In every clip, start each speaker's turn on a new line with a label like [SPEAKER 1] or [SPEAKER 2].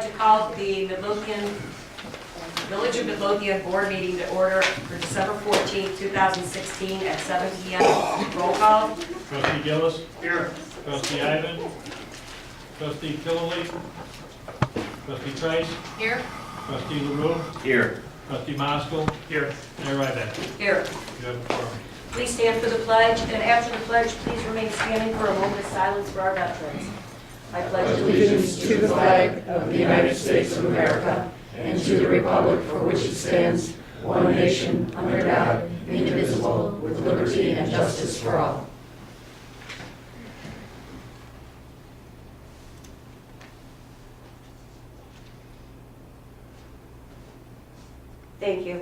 [SPEAKER 1] to call the Village of Midlothian Board meeting to order for December 14th, 2016 at 7 p.m. Roll call.
[SPEAKER 2] Trustee Gillis. Here. Trustee Ivan. Trustee Killily. Trustee Trice.
[SPEAKER 1] Here.
[SPEAKER 2] Trustee LaRue.
[SPEAKER 3] Here.
[SPEAKER 2] Trustee Moskal. Here. Mayor Ryback.
[SPEAKER 1] Here.
[SPEAKER 2] You have the floor.
[SPEAKER 1] Please stand for the pledge, and after the pledge, please remain standing for a moment of silence for our veterans. I pledge
[SPEAKER 4] Allegiance to the flag of the United States of America and to the republic for which it stands, one nation, under God, indivisible, with liberty and justice for all.
[SPEAKER 1] Thank you.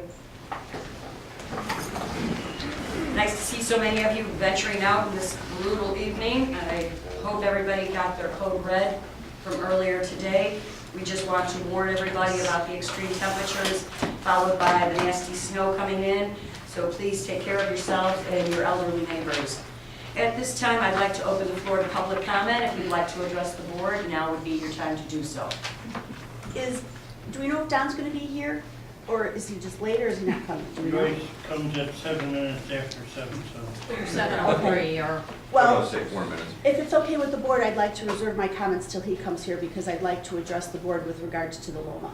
[SPEAKER 1] Nice to see so many of you venturing out in this brutal evening. I hope everybody got their code red from earlier today. We just want to warn everybody about the extreme temperatures, followed by the nasty snow coming in. So please take care of yourselves and your elderly neighbors. At this time, I'd like to open the floor to public comment. If you'd like to address the board, now would be your time to do so.
[SPEAKER 5] Do we know if Don's going to be here? Or is he just late, or is he not coming? Do we know?
[SPEAKER 2] Joyce comes at 7 minutes after 7, so.
[SPEAKER 5] 7:03
[SPEAKER 3] About
[SPEAKER 5] Well,
[SPEAKER 3] 6 more minutes.
[SPEAKER 5] if it's okay with the board, I'd like to reserve my comments till he comes here because I'd like to address the board with regards to the Loma.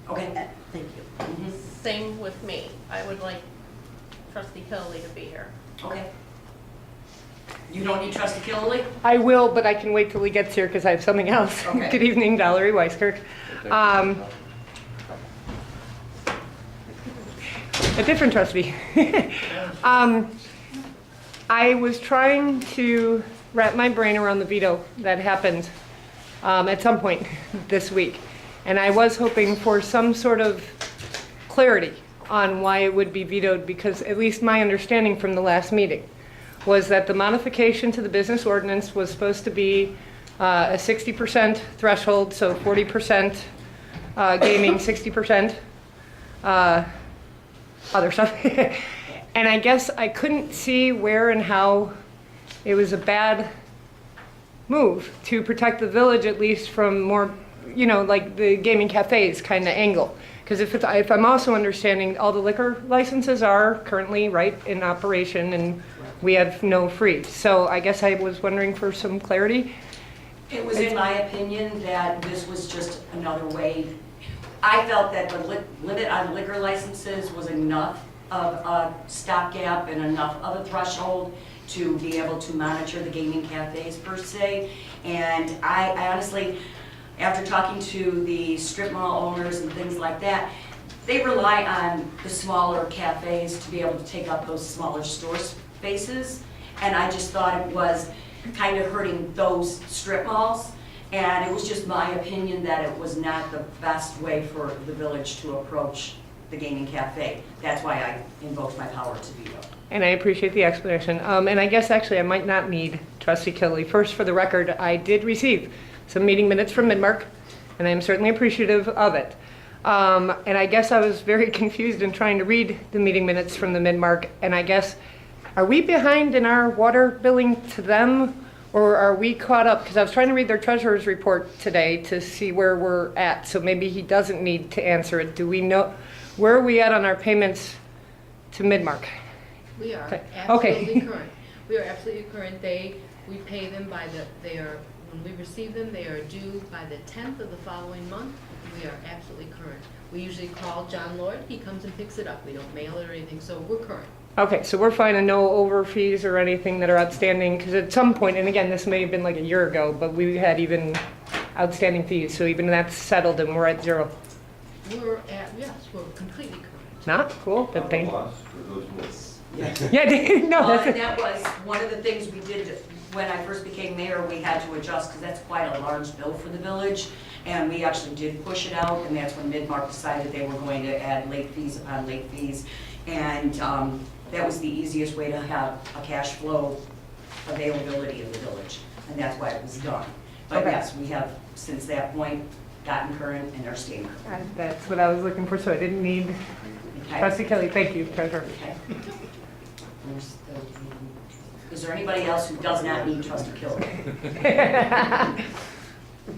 [SPEAKER 1] Okay.
[SPEAKER 5] Thank you.
[SPEAKER 1] Mhm.
[SPEAKER 6] Same with me. I would like Trustee Killily to be here.
[SPEAKER 1] Okay. You don't need Trustee Killily?
[SPEAKER 4] I will, but I can wait till he gets here because I have something else.
[SPEAKER 1] Okay.
[SPEAKER 4] Good evening, Valerie Weiskirk. A different trustee. I was trying to wrap my brain around the veto that happened at some point this week. And I was hoping for some sort of clarity on why it would be vetoed, because at least my understanding from the last meeting was that the modification to the business ordinance was supposed to be a 60% threshold, so 40% gaming, 60% other stuff. And I guess I couldn't see where and how it was a bad move to protect the village, at least from more, like the gaming cafes kind of angle. Because if I'm also understanding, all the liquor licenses are currently in operation, and we have no freeze. So I guess I was wondering for some clarity.
[SPEAKER 1] It was in my opinion that this was just another way. I felt that the limit on liquor licenses was enough of a stopgap and enough of a threshold to be able to monitor the gaming cafes per se. And I honestly, after talking to the strip mall owners and things like that, they rely on the smaller cafes to be able to take up those smaller store spaces. And I just thought it was kind of hurting those strip malls. And it was just my opinion that it was not the best way for the village to approach the gaming cafe. That's why I invoked my power to veto.
[SPEAKER 4] And I appreciate the explanation. And I guess actually I might not need Trustee Killily. First, for the record, I did receive some meeting minutes from Midmark, and I'm certainly appreciative of it. And I guess I was very confused in trying to read the meeting minutes from the Midmark, and I guess, are we behind in our water billing to them? Or are we caught up? Because I was trying to read their treasurer's report today to see where we're at. So maybe he doesn't need to answer it. Do we know, where are we at on our payments to Midmark?
[SPEAKER 6] We are
[SPEAKER 4] Okay.
[SPEAKER 6] absolutely current. We are absolutely current. We pay them when we receive them, they are due by the 10th of the following month. We are absolutely current. We usually call John Lord. He comes and picks it up. We don't mail it or anything, so we're current.
[SPEAKER 4] Okay, so we're fine and no over fees or anything that are outstanding, because at some point, and again, this may have been like a year ago, but we had even outstanding fees, so even that's settled and we're at zero.
[SPEAKER 6] We're completely current.
[SPEAKER 4] Not? Cool, then thank you.
[SPEAKER 3] Loss for those votes.
[SPEAKER 4] Yeah, no,
[SPEAKER 1] Well,
[SPEAKER 4] that's
[SPEAKER 1] and
[SPEAKER 4] it.
[SPEAKER 1] that was one of the things we did when I first became mayor. We had to adjust because that's quite a large bill for the village. And we actually did push it out, and that's when Midmark decided they were going to add late fees upon late fees. And that was the easiest way to have a cash flow availability in the village, and that's why it was done. But
[SPEAKER 4] Okay.
[SPEAKER 1] yes, we have, since that point, gotten current and are staying current.
[SPEAKER 4] That's what I was looking for, so I didn't need
[SPEAKER 1] Okay?
[SPEAKER 4] Trustee Kelly. Thank you, Treasurer.
[SPEAKER 1] Okay. Is there anybody else who does not need Trustee Killer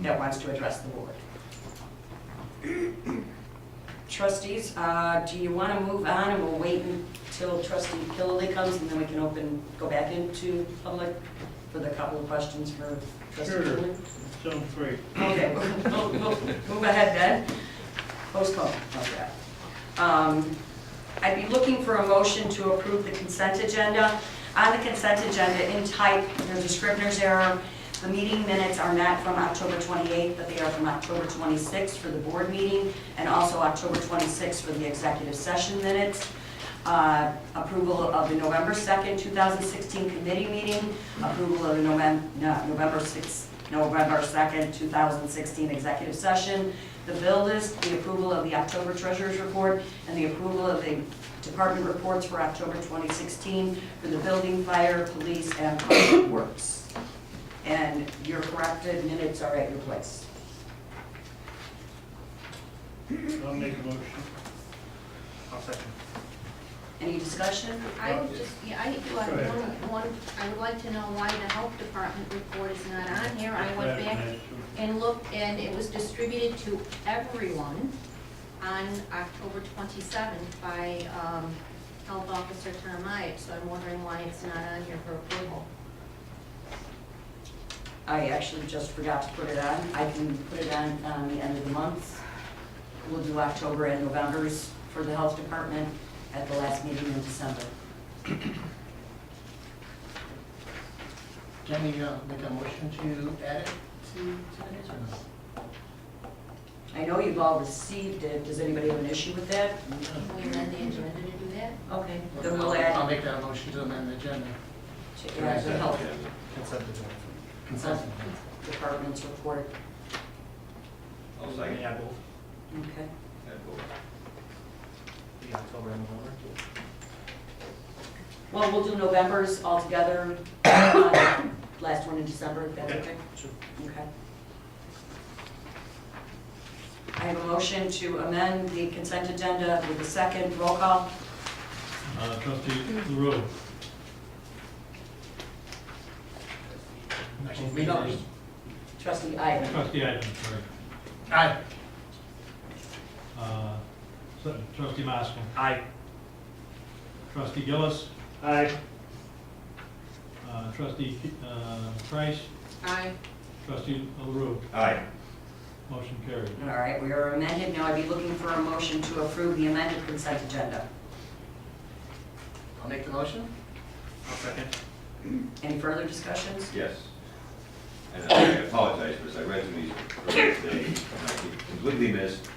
[SPEAKER 1] that wants to address the board? Trustees, do you want to move on and we'll wait until trustee Killily comes and then we can go back into public for the couple of questions for trustee
[SPEAKER 2] Sure.
[SPEAKER 1] Killily?
[SPEAKER 2] Sounds great.
[SPEAKER 1] Okay, we'll move ahead then. Postpone, okay. I'd be looking for a motion to approve the consent agenda. On the consent agenda in type, there's a Scrivener's error. The meeting minutes are not from October 28th, but they are from October 26th for the board meeting, and also October 26th for the executive session minutes. Approval of the November 2nd, 2016 committee meeting, approval of the November 2nd, 2016 executive session, the bill list, the approval of the October treasurer's report, and the approval of the department reports for October 2016 for the building, fire, police, and public works. And your corrected minutes are at your place.
[SPEAKER 2] I'll make a motion.
[SPEAKER 3] I'll second.
[SPEAKER 1] Any discussion?
[SPEAKER 6] I would just, yeah, I do have
[SPEAKER 2] Go ahead.
[SPEAKER 6] one, I would like to know why the health department report is not on here. I went back and looked, and it was distributed to everyone on October 27th by Health Officer Tom Myatt, so I'm wondering why it's not on here for approval.
[SPEAKER 1] I actually just forgot to put it on. I can put it on the end of the month. We'll do October and November's for the health department at the last meeting in December.
[SPEAKER 3] Can we make a motion to add it to minutes or no?
[SPEAKER 1] I know you've all received it. Does anybody have an issue with that?
[SPEAKER 6] Can we amend the agenda to do that?
[SPEAKER 1] Okay, then we'll
[SPEAKER 3] I'll
[SPEAKER 1] add
[SPEAKER 3] make that a motion to amend the agenda.
[SPEAKER 1] to add the health
[SPEAKER 3] Consent agenda. Consent.
[SPEAKER 1] department's report.
[SPEAKER 7] I'll second.
[SPEAKER 3] Yeah, both.
[SPEAKER 1] Okay.
[SPEAKER 7] Add both.
[SPEAKER 3] The October and November.
[SPEAKER 1] Well, we'll do November's all together, last one in December, if that's okay?
[SPEAKER 3] Sure.
[SPEAKER 1] Okay. I have a motion to amend the consent agenda with a second roll call.
[SPEAKER 2] Trustee LaRue.
[SPEAKER 3] Actually, me first.
[SPEAKER 1] Trustee Ivan.
[SPEAKER 2] Trustee Ivan, sorry.
[SPEAKER 3] Aye.
[SPEAKER 2] Trustee Maskell.
[SPEAKER 3] Aye.
[SPEAKER 2] Trustee Gillis.
[SPEAKER 3] Aye.
[SPEAKER 2] Trustee Price.
[SPEAKER 6] Aye.
[SPEAKER 2] Trustee LaRue.
[SPEAKER 7] Aye.
[SPEAKER 2] Motion carried.
[SPEAKER 1] All right, we are amended. Now I'd be looking for a motion to approve the amended consent agenda.
[SPEAKER 3] I'll make the motion. I'll second.
[SPEAKER 1] Any further discussions?
[SPEAKER 7] Yes. And I apologize for this, I read through these earlier today, and I completely missed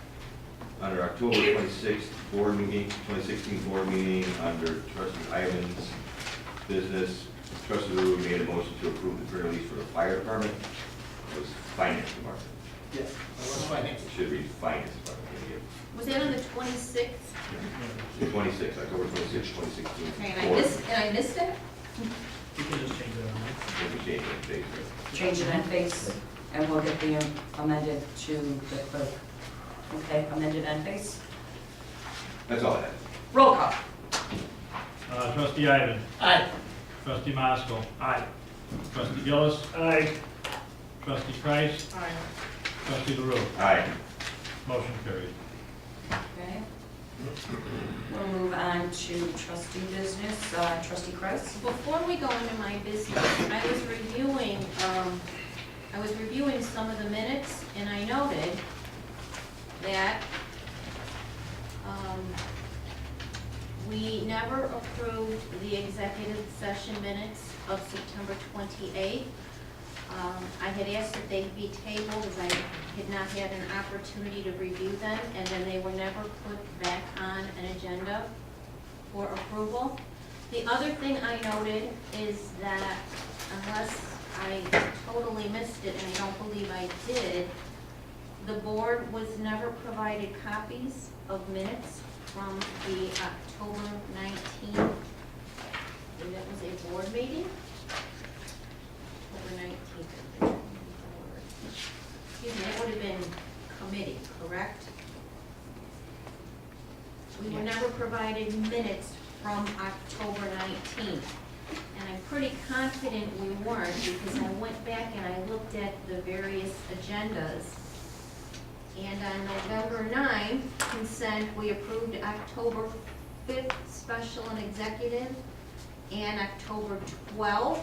[SPEAKER 7] under October 26th board meeting, 2016 board meeting, under trustee Ivan's business, trustee Lou made a motion to approve the printer lease for the fire department. It was finance department.
[SPEAKER 3] Yes. What's my name?
[SPEAKER 7] It should read finance department.
[SPEAKER 6] Was that on the 26th?
[SPEAKER 7] The 26th, October 26th, 2016.
[SPEAKER 6] Okay, and
[SPEAKER 7] board.
[SPEAKER 6] I missed it?
[SPEAKER 3] You can just change it on
[SPEAKER 7] Maybe change it, please.
[SPEAKER 1] Change it in face, and we'll get the amended to the clerk. Okay, amended in face.
[SPEAKER 7] That's all I have.
[SPEAKER 1] Roll call.
[SPEAKER 2] Trustee Ivan.
[SPEAKER 3] Aye.
[SPEAKER 2] Trustee Maskell.
[SPEAKER 3] Aye.
[SPEAKER 2] Trustee Gillis.
[SPEAKER 3] Aye.
[SPEAKER 2] Trustee Price.
[SPEAKER 6] Aye.
[SPEAKER 2] Trustee LaRue.
[SPEAKER 7] Aye.
[SPEAKER 2] Motion carried.
[SPEAKER 1] Okay. We'll move on to trustee business. Trustee Kreis.
[SPEAKER 6] Before we go into my business, I was reviewing some of the minutes, and I noted that we never approved the executive session minutes of September 28th. I had asked that they be tabled as I had not had an opportunity to review them, and then they were never put back on an agenda for approval. The other thing I noted is that unless I totally missed it, and I don't believe I did, the board was never provided copies of minutes from the October 19th, and that was a board meeting. October 19th. Excuse me, that would have been committee, correct? We were never provided minutes from October 19th. And I'm pretty confident we weren't, because I went back and I looked at the various agendas. And on November 9th,
[SPEAKER 8] consent, we approved October 5th special and executive and October 12th.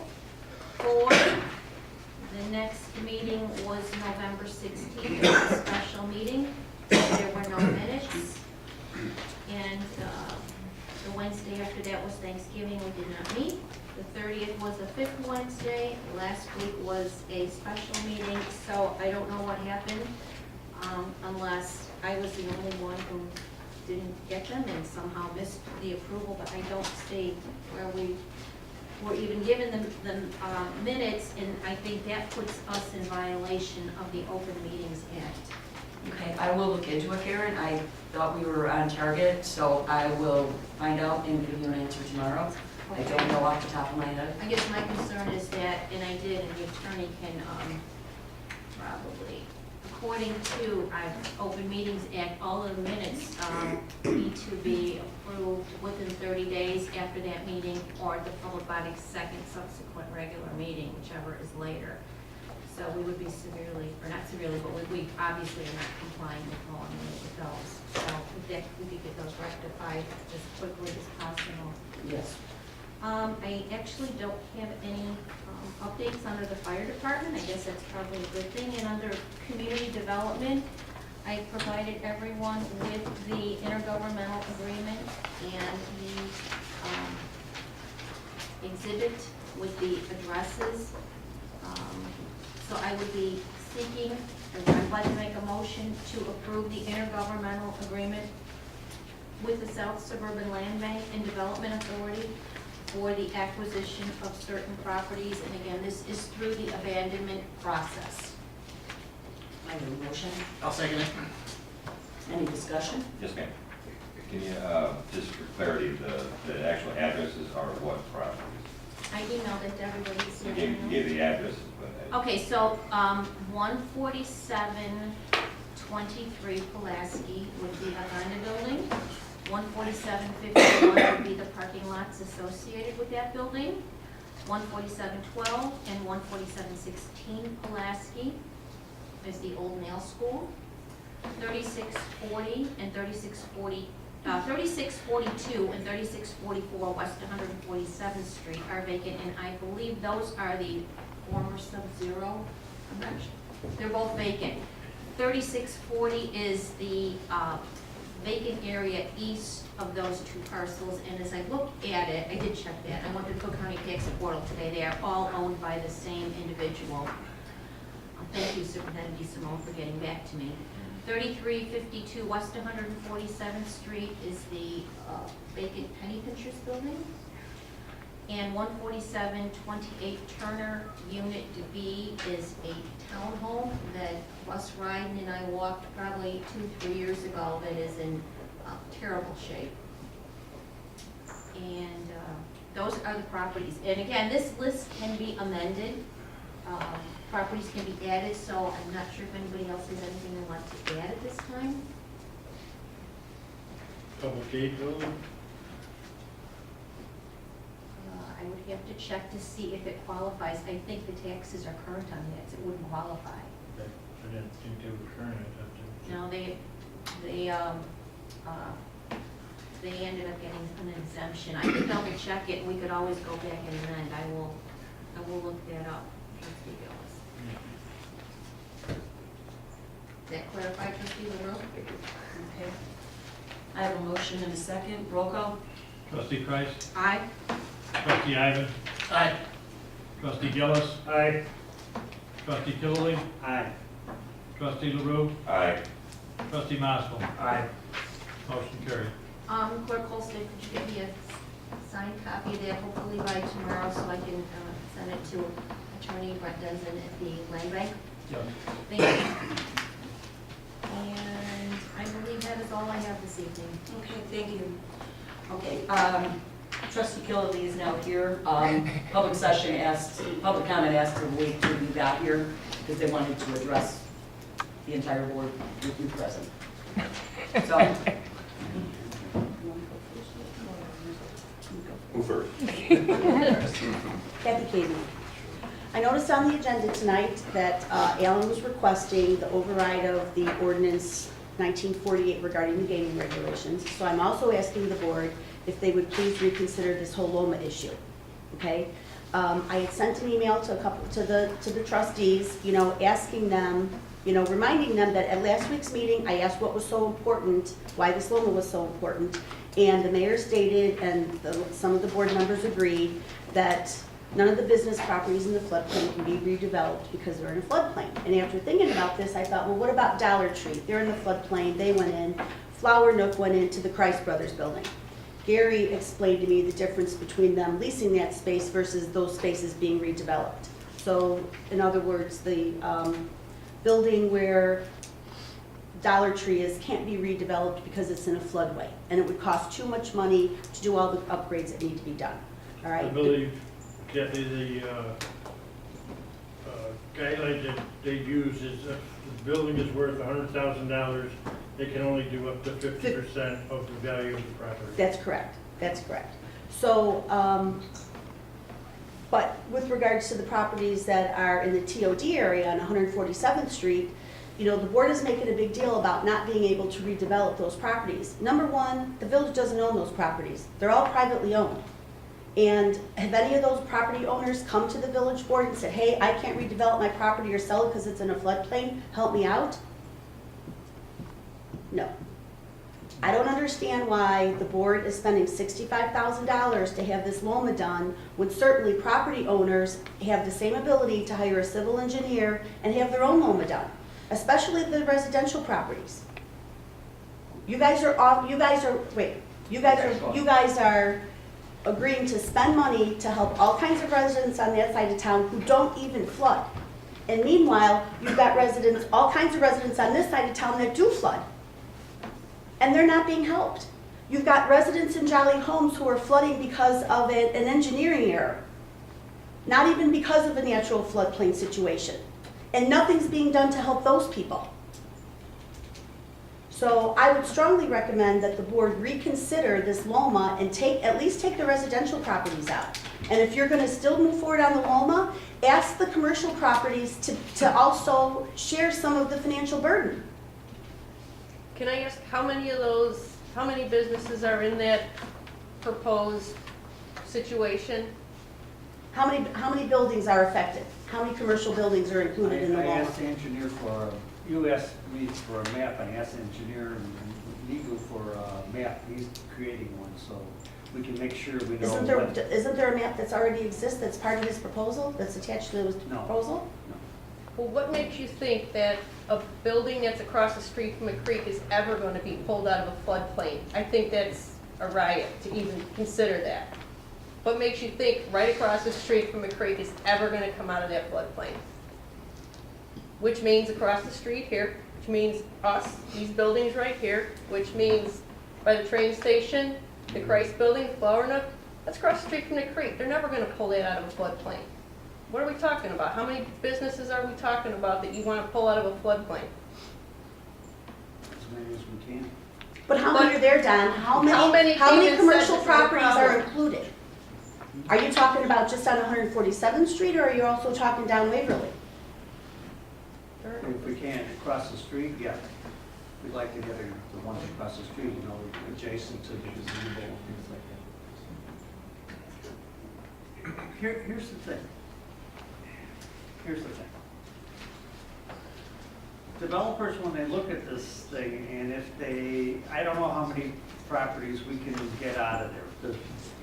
[SPEAKER 8] For the next meeting was November 16th, a special meeting. There were no minutes. And the Wednesday after that was Thanksgiving, we did not meet. The 30th was the 5th Wednesday. Last week was a special meeting, so I don't know what happened, unless I was the only one who didn't get them and somehow missed the approval, but I don't see where we were even given the minutes, and I think that puts us in violation of the Open Meetings Act.
[SPEAKER 1] Okay, I will look into it, Karen. I thought we were on target, so I will find out and give you an answer tomorrow. I don't know off the top of my head.
[SPEAKER 8] I guess my concern is that, and I did, and the attorney can probably, according to our Open Meetings Act, all of the minutes need to be approved within 30 days after that meeting or the public body's second subsequent regular meeting, whichever is later. So we would be severely, or not severely, but we obviously are not complying with law with those. So if we could get those rectified as quickly as possible.
[SPEAKER 1] Yes.
[SPEAKER 8] I actually don't have any updates under the fire department. I guess that's probably a good thing. And under community development, I provided everyone with the intergovernmental agreement and the exhibit with the addresses. So I would be seeking, I'd like to make a motion to approve the intergovernmental agreement with the South Suburban Land Bank and Development Authority for the acquisition of certain properties. And again, this is through the abandonment process.
[SPEAKER 1] I have a motion.
[SPEAKER 3] I'll second it.
[SPEAKER 1] Any discussion?
[SPEAKER 7] Yes, ma'am. Can you, just for clarity, the actual addresses are what properties?
[SPEAKER 8] I emailed it to everybody. So
[SPEAKER 7] You gave the addresses, but.
[SPEAKER 8] Okay, so 14723 Pulaski would be behind the building. 14751 would be the parking lots associated with that building. 14712 and 14716 Pulaski is the old nail school. 3640 and 3642 and 3644 West 147th Street are vacant, and I believe those are the former Sub-Zero. I'm not sure. They're both vacant. 3640 is the vacant area east of those two parcels, and as I look at it, I did check that. I went to the Cook County Tax Portal today. They are all owned by the same individual. Thank you, Superintendent DeSimone, for getting back to me. 3352 West 147th Street is the vacant Penny Pinchers building. And 14728 Turner, Unit B is a townhome that Russ Ryden and I walked probably 2-3 years ago that is in terrible shape. And those are the properties. And again, this list can be amended. Properties can be added, so I'm not sure if anybody else has anything they want to add at this time.
[SPEAKER 2] Double gate building?
[SPEAKER 8] I would have to check to see if it qualifies. I think the taxes are current on that, so it wouldn't qualify.
[SPEAKER 2] Okay, I didn't think they were current, I thought they were.
[SPEAKER 8] No, they ended up getting an exemption. I could double check it, and we could always go back and amend. I will look that up. Trustee Gillis. Does that clarify, Trustee LaRue?
[SPEAKER 1] Okay. I have a motion and a second. Roll call.
[SPEAKER 2] Trustee Price?
[SPEAKER 8] Aye.
[SPEAKER 2] Trustee Ivan?
[SPEAKER 3] Aye.
[SPEAKER 2] Trustee Gillis?
[SPEAKER 3] Aye.
[SPEAKER 2] Trustee Tivoli?
[SPEAKER 3] Aye.
[SPEAKER 2] Trustee LaRue?
[SPEAKER 7] Aye.
[SPEAKER 2] Trustee Maskell?
[SPEAKER 3] Aye.
[SPEAKER 2] Motion carried.
[SPEAKER 8] Clerk Holstead, could you give me a signed copy of that, hopefully by tomorrow, so I can send it to Attorney Brett Denson at the Land Bank?
[SPEAKER 2] Yep.
[SPEAKER 8] Thank you. And I believe that is all I have this evening.
[SPEAKER 1] Okay, thank you. Okay, Trustee Killedy is now here. Public comment asked to wait till you got here because they wanted to address the entire board with you present. So.
[SPEAKER 7] Who first?
[SPEAKER 5] Kathy Kaden. I noticed on the agenda tonight that Alan was requesting the override of the ordinance 1948 regarding the gaming regulations. So I'm also asking the board if they would please reconsider this whole Loma issue, okay? I had sent an email to the trustees, you know, asking them, you know, reminding them that at last week's meeting, I asked what was so important, why this Loma was so important, and the mayor stated, and some of the board members agreed, that none of the business properties in the floodplain can be redeveloped because they're in a floodplain. And after thinking about this, I thought, well, what about Dollar Tree? They're in the floodplain, they went in. Flower Nook went into the Christ Brothers building. Gary explained to me the difference between them leasing that space versus those spaces being redeveloped. So, in other words, the building where Dollar Tree is can't be redeveloped because it's in a floodway, and it would cost too much money to do all the upgrades that need to be done, all right?
[SPEAKER 2] I believe that the guideline that they use is if the building is worth $100,000, they can only do up to 50% of the value of the property.
[SPEAKER 5] That's correct, that's correct. So, but with regards to the properties that are in the TOD area on 147th Street, you know, the board is making a big deal about not being able to redevelop those properties. Number one, the village doesn't own those properties. They're all privately owned. And have any of those property owners come to the village board and said, hey, I can't redevelop my property or sell it because it's in a floodplain, help me out? No. I don't understand why the board is spending $65,000 to have this Loma done, when certainly property owners have the same ability to hire a civil engineer and have their own Loma done, especially the residential properties. You guys are agreeing to spend money to help all kinds of residents on that side of town who don't even flood. And meanwhile, you've got residents, all kinds of residents on this side of town that do flood. And they're not being helped. You've got residents in Jolly Homes who are flooding because of an engineering error. Not even because of a natural floodplain situation. And nothing's being done to help those people. So I would strongly recommend that the board reconsider this Loma and at least take the residential properties out. And if you're gonna still move forward on the Loma, ask the commercial properties to also share some of the financial burden.
[SPEAKER 9] Can I ask how many businesses are in that proposed situation?
[SPEAKER 5] How many buildings are affected? How many commercial buildings are included in the
[SPEAKER 3] I
[SPEAKER 5] Loma?
[SPEAKER 3] asked the engineer you asked me for a map, I asked the engineer and Nigu for a map, he's creating one, so we can make sure we know what.
[SPEAKER 5] Isn't there a map that's already exists that's part of his proposal, that's attached to his proposal?
[SPEAKER 3] No.
[SPEAKER 9] Well, what makes you think that a building that's across the street from a creek is ever going to be pulled out of a floodplain? I think that's a riot to even consider that. What makes you think right across the street from a creek is ever going to come out of that floodplain? Which means across the street here, which means us, these buildings right here, which means by the train station, the Christ building, the Flower Nook, that's across the street from the creek. They're never going to pull that out of a floodplain. What are we talking about? How many businesses are we talking about that you want to pull out of a floodplain?
[SPEAKER 3] As many as we can.
[SPEAKER 5] But how many are there, Don? How many commercial properties are included? Are you talking about just on 147th Street, or are you also talking down Waverly?
[SPEAKER 3] If we can, across the street, yeah. We'd like to get the ones across the street, you know, adjacent to the gazebo and things like that. Here's the thing. Here's the thing. Developers, when they look at this thing, and if I don't know how many properties we can get out of there.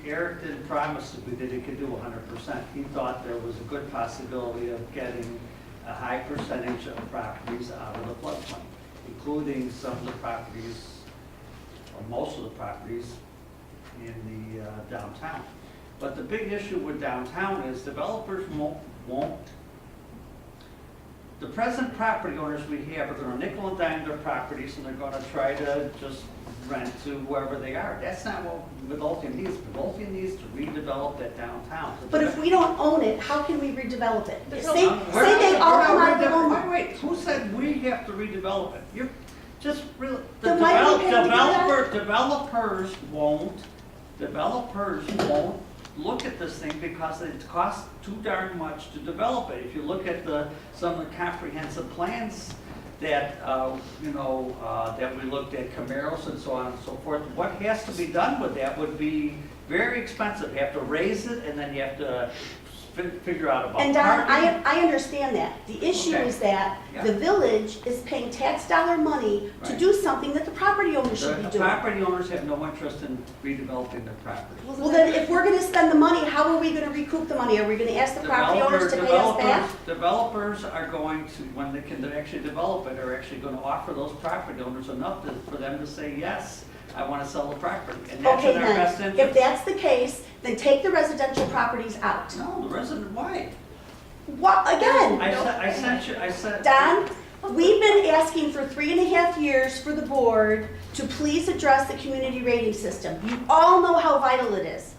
[SPEAKER 3] Eric didn't promise that he could do 100%. He thought there was a good possibility of getting a high percentage of properties out of the floodplain, including some of the properties, or most of the properties in the downtown. But the big issue with downtown is developers won't. The present property owners we have are going to nickel and dime their properties, and they're going to try to just rent to whoever they are. That's not what Midlothian needs. Midlothian needs to redevelop that downtown.
[SPEAKER 5] But if we don't own it, how can we redevelop it?
[SPEAKER 9] There's
[SPEAKER 5] Say
[SPEAKER 9] no-
[SPEAKER 5] they all come out of the Loma.
[SPEAKER 3] Wait, who said we have to redevelop it? You're just really, the
[SPEAKER 5] Then why do we pay to do that?
[SPEAKER 3] developers won't look at this thing because it costs too darn much to develop it. If you look at some of the comprehensive plans that, that we looked at Camaros and so on and so forth. What has to be done with that would be very expensive. You have to raise it, and then you have to figure out about
[SPEAKER 5] And Don,
[SPEAKER 3] parking.
[SPEAKER 5] I understand that. The issue
[SPEAKER 3] Okay.
[SPEAKER 5] is that
[SPEAKER 3] Yeah.
[SPEAKER 5] the village is paying tax dollar money to
[SPEAKER 3] Right.
[SPEAKER 5] do something that the property owner should be
[SPEAKER 3] The
[SPEAKER 5] doing.
[SPEAKER 3] property owners have no interest in redeveloping their property.
[SPEAKER 5] Well, then, if we're gonna spend the money, how are we gonna recoup the money? Are we gonna ask the property owners to pay us back?
[SPEAKER 3] Developers are going to, when they can actually develop it, are actually going to offer those property owners enough for them to say, yes, I want to sell the property. And that's
[SPEAKER 5] Okay,
[SPEAKER 3] in our best
[SPEAKER 5] then,
[SPEAKER 3] interest.
[SPEAKER 5] if that's the case, then take the residential properties out.
[SPEAKER 3] No, the resident, why?
[SPEAKER 5] What, again?
[SPEAKER 3] I sent.
[SPEAKER 5] Don, we've been asking for 3.5 years for the board to please address the community rating system. You all know how vital it is.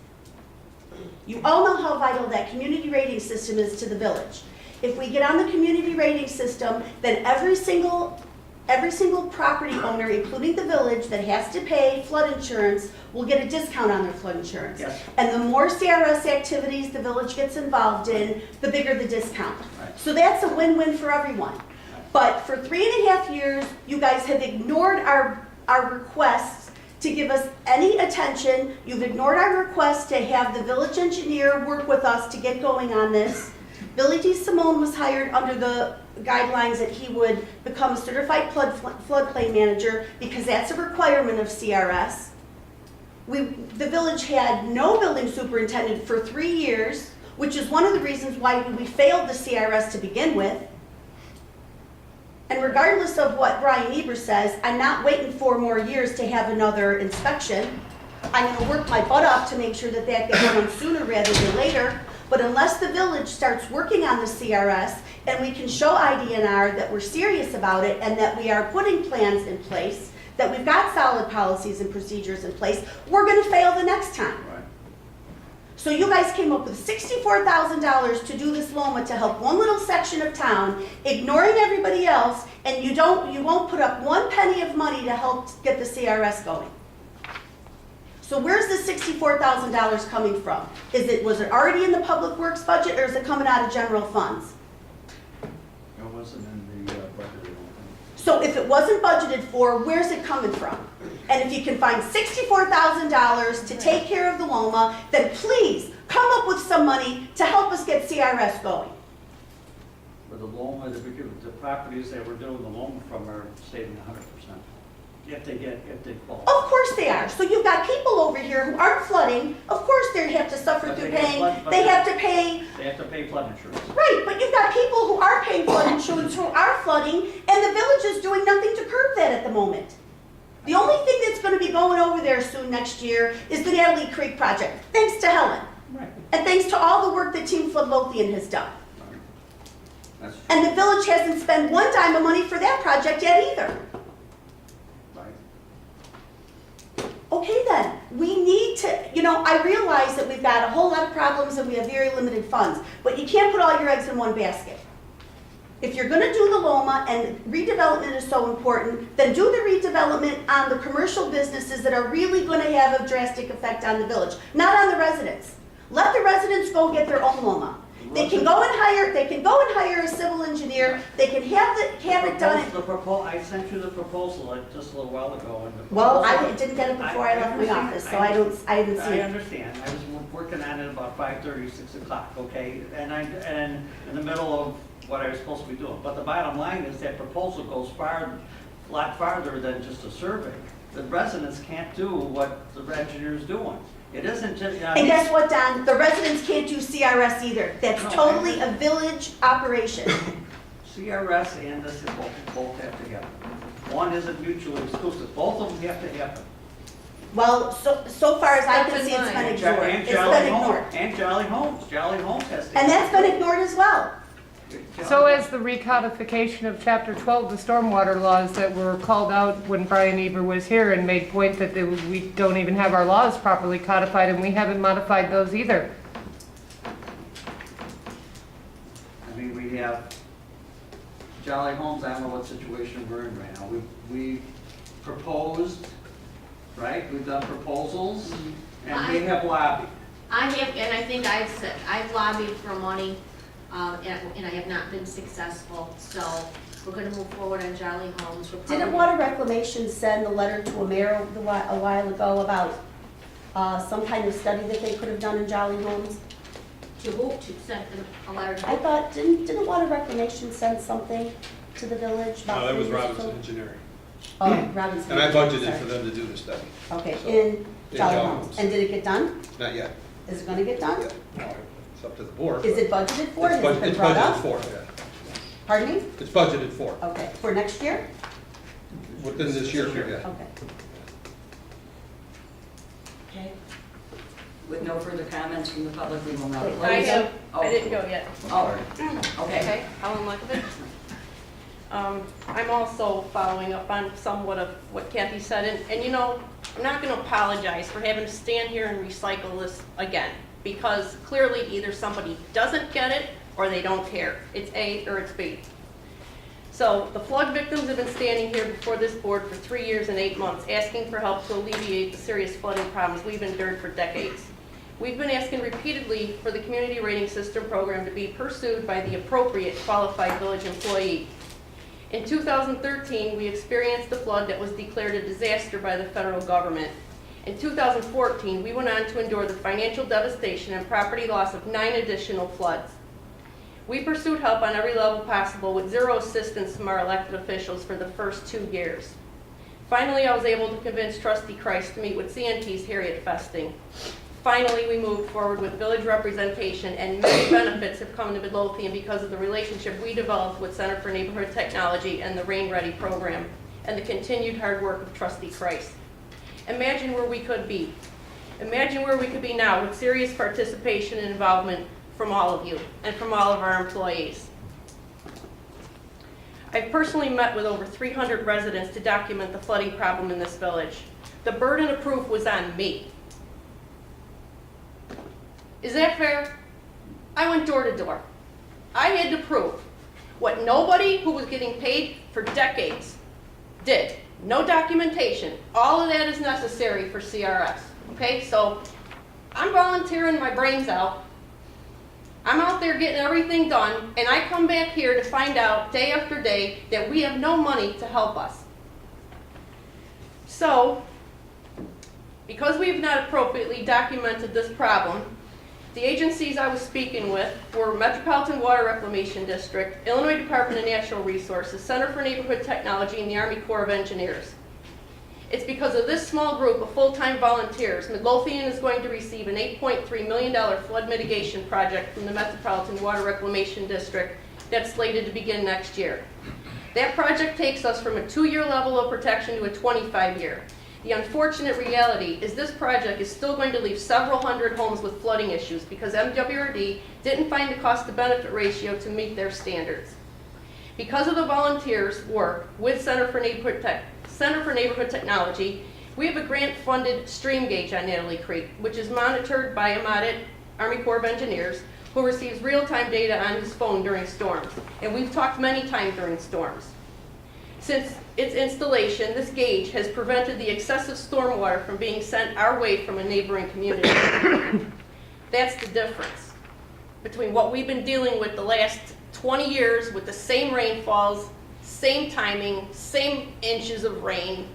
[SPEAKER 5] You all know how vital that community rating system is to the village. If we get on the community rating system, then every single property owner, including the village, that has to pay flood insurance will get a discount on their flood insurance.
[SPEAKER 3] Yes.
[SPEAKER 5] And the more CRS activities the village gets involved in, the bigger the discount.
[SPEAKER 3] Right.
[SPEAKER 5] So that's a win-win for everyone. But for 3.5 years, you guys have ignored our requests to give us any attention. You've ignored our request to have the village engineer work with us to get going on this. Billy D. Simone was hired under the guidelines that he would become a certified floodplain manager because that's a requirement of CRS. The village had no building superintendent for 3 years, which is one of the reasons why we failed the CRS to begin with. And regardless of what Brian Eber says, I'm not waiting 4 more years to have another inspection. I'm gonna work my butt off to make sure that that gets done sooner rather than later. But unless the village starts working on the CRS and we can show IDNR that we're serious about it and that we are putting plans in place, that we've got solid policies and procedures in place, we're gonna fail the next time.
[SPEAKER 3] Right.
[SPEAKER 5] So you guys came up with $64,000 to do this Loma to help one little section of town, ignoring everybody else, and you won't put up 1 penny of money to help get the CRS going. So where's the $64,000 coming from? Was it already in the public works budget, or is it coming out of general funds?
[SPEAKER 3] It wasn't in the budget, I don't think.
[SPEAKER 5] So if it wasn't budgeted for, where's it coming from? And if you can find $64,000 to take care of the Loma, then please come up with some money to help us get CRS going.
[SPEAKER 3] But the Loma, the properties that we're doing the Loma from are saving 100%. If they qualify.
[SPEAKER 5] Of course they are. So you've got people over here who aren't flooding, of course they have to suffer
[SPEAKER 3] But
[SPEAKER 5] through
[SPEAKER 3] they get
[SPEAKER 5] paying,
[SPEAKER 3] flood- but
[SPEAKER 5] they
[SPEAKER 3] they-
[SPEAKER 5] have to pay.
[SPEAKER 3] They have to pay flood insurance.
[SPEAKER 5] Right, but you've got people who are paying flood insurance who are flooding, and the village is doing nothing to curb that at the moment. The only thing that's gonna be going over there soon next year is the Natalie Creek project, thanks to Helen.
[SPEAKER 3] Right.
[SPEAKER 5] And thanks to all the work that Team Midlothian has done.
[SPEAKER 3] That's true.
[SPEAKER 5] And the village hasn't spent 1 dime of money for that project yet either.
[SPEAKER 3] Right.
[SPEAKER 5] Okay then, we need to, I realize that we've got a whole lot of problems and we have very limited funds, but you can't put all your eggs in one basket. If you're gonna do the Loma and redevelopment is so important, then do the redevelopment on the commercial businesses that are really gonna have a drastic effect on the village, not on the residents. Let the residents go get their own Loma. They can go and hire a civil engineer, they can have it done.
[SPEAKER 3] I sent you the proposal just a little while ago. And the
[SPEAKER 5] Well, I
[SPEAKER 3] proposal-
[SPEAKER 5] didn't get it before I left my
[SPEAKER 3] understand.
[SPEAKER 5] office, so I haven't seen
[SPEAKER 3] I
[SPEAKER 5] it.
[SPEAKER 3] understand. I was working on it about 5:30, 6 o'clock, okay? And in the middle of what I was supposed to be doing. But the bottom line is that proposal goes a lot farther than just a survey. The residents can't do what the engineer's doing. It isn't just,
[SPEAKER 5] And guess what, Don? The residents can't do CRS either. That's
[SPEAKER 3] No,
[SPEAKER 5] totally a village operation.
[SPEAKER 3] CRS and this both have to happen. One isn't mutually exclusive. Both of them have to happen.
[SPEAKER 5] Well, so far as I can
[SPEAKER 9] Keep
[SPEAKER 5] see, it's been
[SPEAKER 9] in
[SPEAKER 5] ignored.
[SPEAKER 3] And
[SPEAKER 5] It's
[SPEAKER 3] Jolly
[SPEAKER 5] been ignored.
[SPEAKER 3] Homes. And Jolly Homes. Jolly Homes has to.
[SPEAKER 5] And that's been ignored as well.
[SPEAKER 4] So as the recodification of Chapter 12, the stormwater laws that were called out when Brian Eber was here and made point that we don't even have our laws properly codified and we haven't modified those either.
[SPEAKER 3] I mean, we have Jolly Homes, I don't know what situation we're in right now. We proposed, right? We've done proposals and we have lobbied.
[SPEAKER 8] I have, and I think I've lobbied for money, and I have not been successful, so We're gonna move forward on Jolly Homes. We're
[SPEAKER 5] Didn't
[SPEAKER 8] probably-
[SPEAKER 5] Water Reclamation send a letter to a mayor a while ago about some kind of study that they could have done in Jolly Homes?
[SPEAKER 8] To who? To send them a letter to
[SPEAKER 5] I
[SPEAKER 8] who?
[SPEAKER 5] thought, didn't Water Reclamation send something to the village? about
[SPEAKER 10] No, that was
[SPEAKER 5] things?
[SPEAKER 10] Robinson Engineering.
[SPEAKER 5] Oh, Robinson.
[SPEAKER 10] And I budgeted
[SPEAKER 5] sorry.
[SPEAKER 10] for them to do the study.
[SPEAKER 5] Okay,
[SPEAKER 10] So,
[SPEAKER 5] in
[SPEAKER 10] in
[SPEAKER 5] Jolly
[SPEAKER 10] Jolly
[SPEAKER 5] Homes.
[SPEAKER 10] Homes.
[SPEAKER 5] And did it get done?
[SPEAKER 10] Not yet.
[SPEAKER 5] Is it gonna get done?
[SPEAKER 10] Yet. No, it's up to the board.
[SPEAKER 5] Is it budgeted for?
[SPEAKER 10] It's
[SPEAKER 5] Has it been
[SPEAKER 10] it's
[SPEAKER 5] brought
[SPEAKER 10] budgeted
[SPEAKER 5] up?
[SPEAKER 10] for, yeah.
[SPEAKER 5] Pardon me?
[SPEAKER 10] It's budgeted for,
[SPEAKER 5] Okay, for next year?
[SPEAKER 10] within this year period.
[SPEAKER 5] Okay. Okay.
[SPEAKER 1] With no further comments from the public, we will now close.
[SPEAKER 9] I didn't go yet.
[SPEAKER 1] Oh, okay.
[SPEAKER 9] Okay, Helen Lekovich. I'm also following up on somewhat of what Kathy said, and you know, I'm not gonna apologize for having to stand here and recycle this again, because clearly either somebody doesn't get it or they don't care. It's A or it's B. So the flood victims have been standing here before this board for 3 years and 8 months, asking for help to alleviate the serious flooding problems we've endured for decades. We've been asking repeatedly for the community rating system program to be pursued by the appropriate qualified village employee. In 2013, we experienced a flood that was declared a disaster by the federal government. In 2014, we went on to endure the financial devastation and property loss of 9 additional floods. We pursued help on every level possible with zero assistance from our elected officials for the first 2 years. Finally, I was able to convince Trustee Christ to meet with CNT's Harriet Festing. Finally, we moved forward with village representation, and many benefits have come to Midlothian because of the relationship we developed with Center for Neighborhood Technology and the Rain Ready program, and the continued hard work of Trustee Christ. Imagine where we could be. Imagine where we could be now with serious participation and involvement from all of you and from all of our employees. I've personally met with over 300 residents to document the flooding problem in this village. The burden of proof was on me. Is that fair? I went door to door. I had to prove what nobody who was getting paid for decades did. No documentation. All of that is necessary for CRS. Okay, so I'm volunteering my brains out. I'm out there getting everything done, and I come back here to find out day after day that we have no money to help us. So, because we have not appropriately documented this problem, the agencies I was speaking with were Metropolitan Water Reclamation District, Illinois Department of Natural Resources, Center for Neighborhood Technology, and the Army Corps of Engineers. It's because of this small group of full-time volunteers, Midlothian is going to receive an $8.3 million flood mitigation project from the Metropolitan Water Reclamation District that's slated to begin next year. That project takes us from a 2-year level of protection to a 25-year. The unfortunate reality is this project is still going to leave several hundred homes with flooding issues because MWRD didn't find the cost-to-benefit ratio to meet their standards. Because of the volunteers' work with Center for Neighborhood Technology, we have a grant-funded stream gauge on Natalie Creek, which is monitored by AMADIT, Army Corps of Engineers, who receives real-time data on his phone during storms. And we've talked many times during storms. Since its installation, this gauge has prevented the excessive stormwater from being sent our way from a neighboring community. That's the difference between what we've been dealing with the last 20 years with the same rainfalls, same timing, same inches of rain.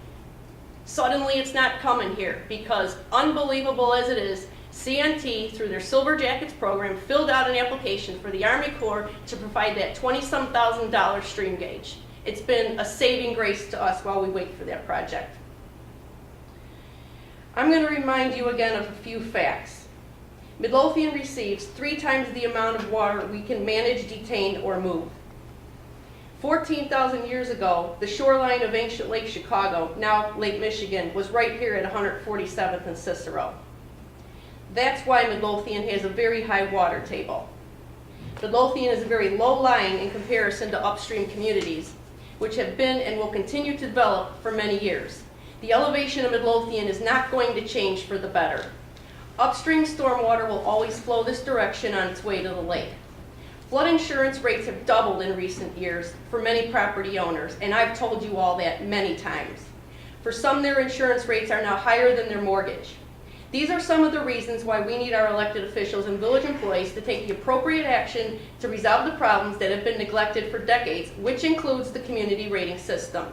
[SPEAKER 9] Suddenly it's not coming here because, unbelievable as it is, CNT, through their Silver Jackets program, filled out an application for the Army Corps to provide that $20-some thousand stream gauge. It's been a saving grace to us while we wait for that project. I'm going to remind you again of a few facts. Midlothian receives 3 times the amount of water we can manage, detain, or move. 14,000 years ago, the shoreline of ancient Lake Chicago, now Lake Michigan, was right here at 147th and Cicero. That's why Midlothian has a very high water table. Midlothian is very low-lying in comparison to upstream communities, which have been and will continue to develop for many years. The elevation of Midlothian is not going to change for the better. Upstream stormwater will always flow this direction on its way to the lake. Flood insurance rates have doubled in recent years for many property owners, and I've told you all that many times. For some, their insurance rates are now higher than their mortgage. These are some of the reasons why we need our elected officials and village employees to take the appropriate action to resolve the problems that have been neglected for decades, which includes the community rating system.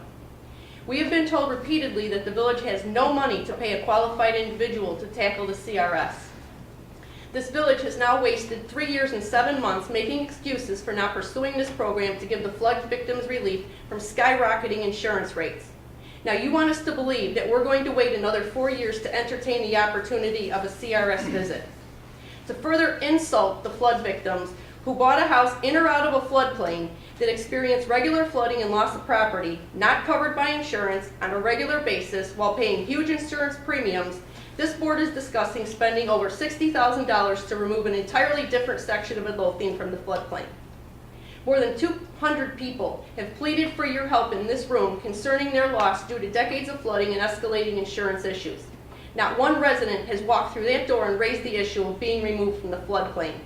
[SPEAKER 9] We have been told repeatedly that the village has no money to pay a qualified individual to tackle the CRS. This village has now wasted 3 years and 7 months making excuses for not pursuing this program to give the flood victims relief from skyrocketing insurance rates. Now, you want us to believe that we're going to wait another 4 years to entertain the opportunity of a CRS visit. To further insult the flood victims who bought a house in or out of a floodplain that experienced regular flooding and loss of property, not covered by insurance, on a regular basis while paying huge insurance premiums, this board is discussing spending over $60,000 to remove an entirely different section of Midlothian from the floodplain. More than 200 people have pleaded for your help in this room concerning their loss due to decades of flooding and escalating insurance issues. Not one resident has walked through that door and raised the issue of being removed from the floodplain.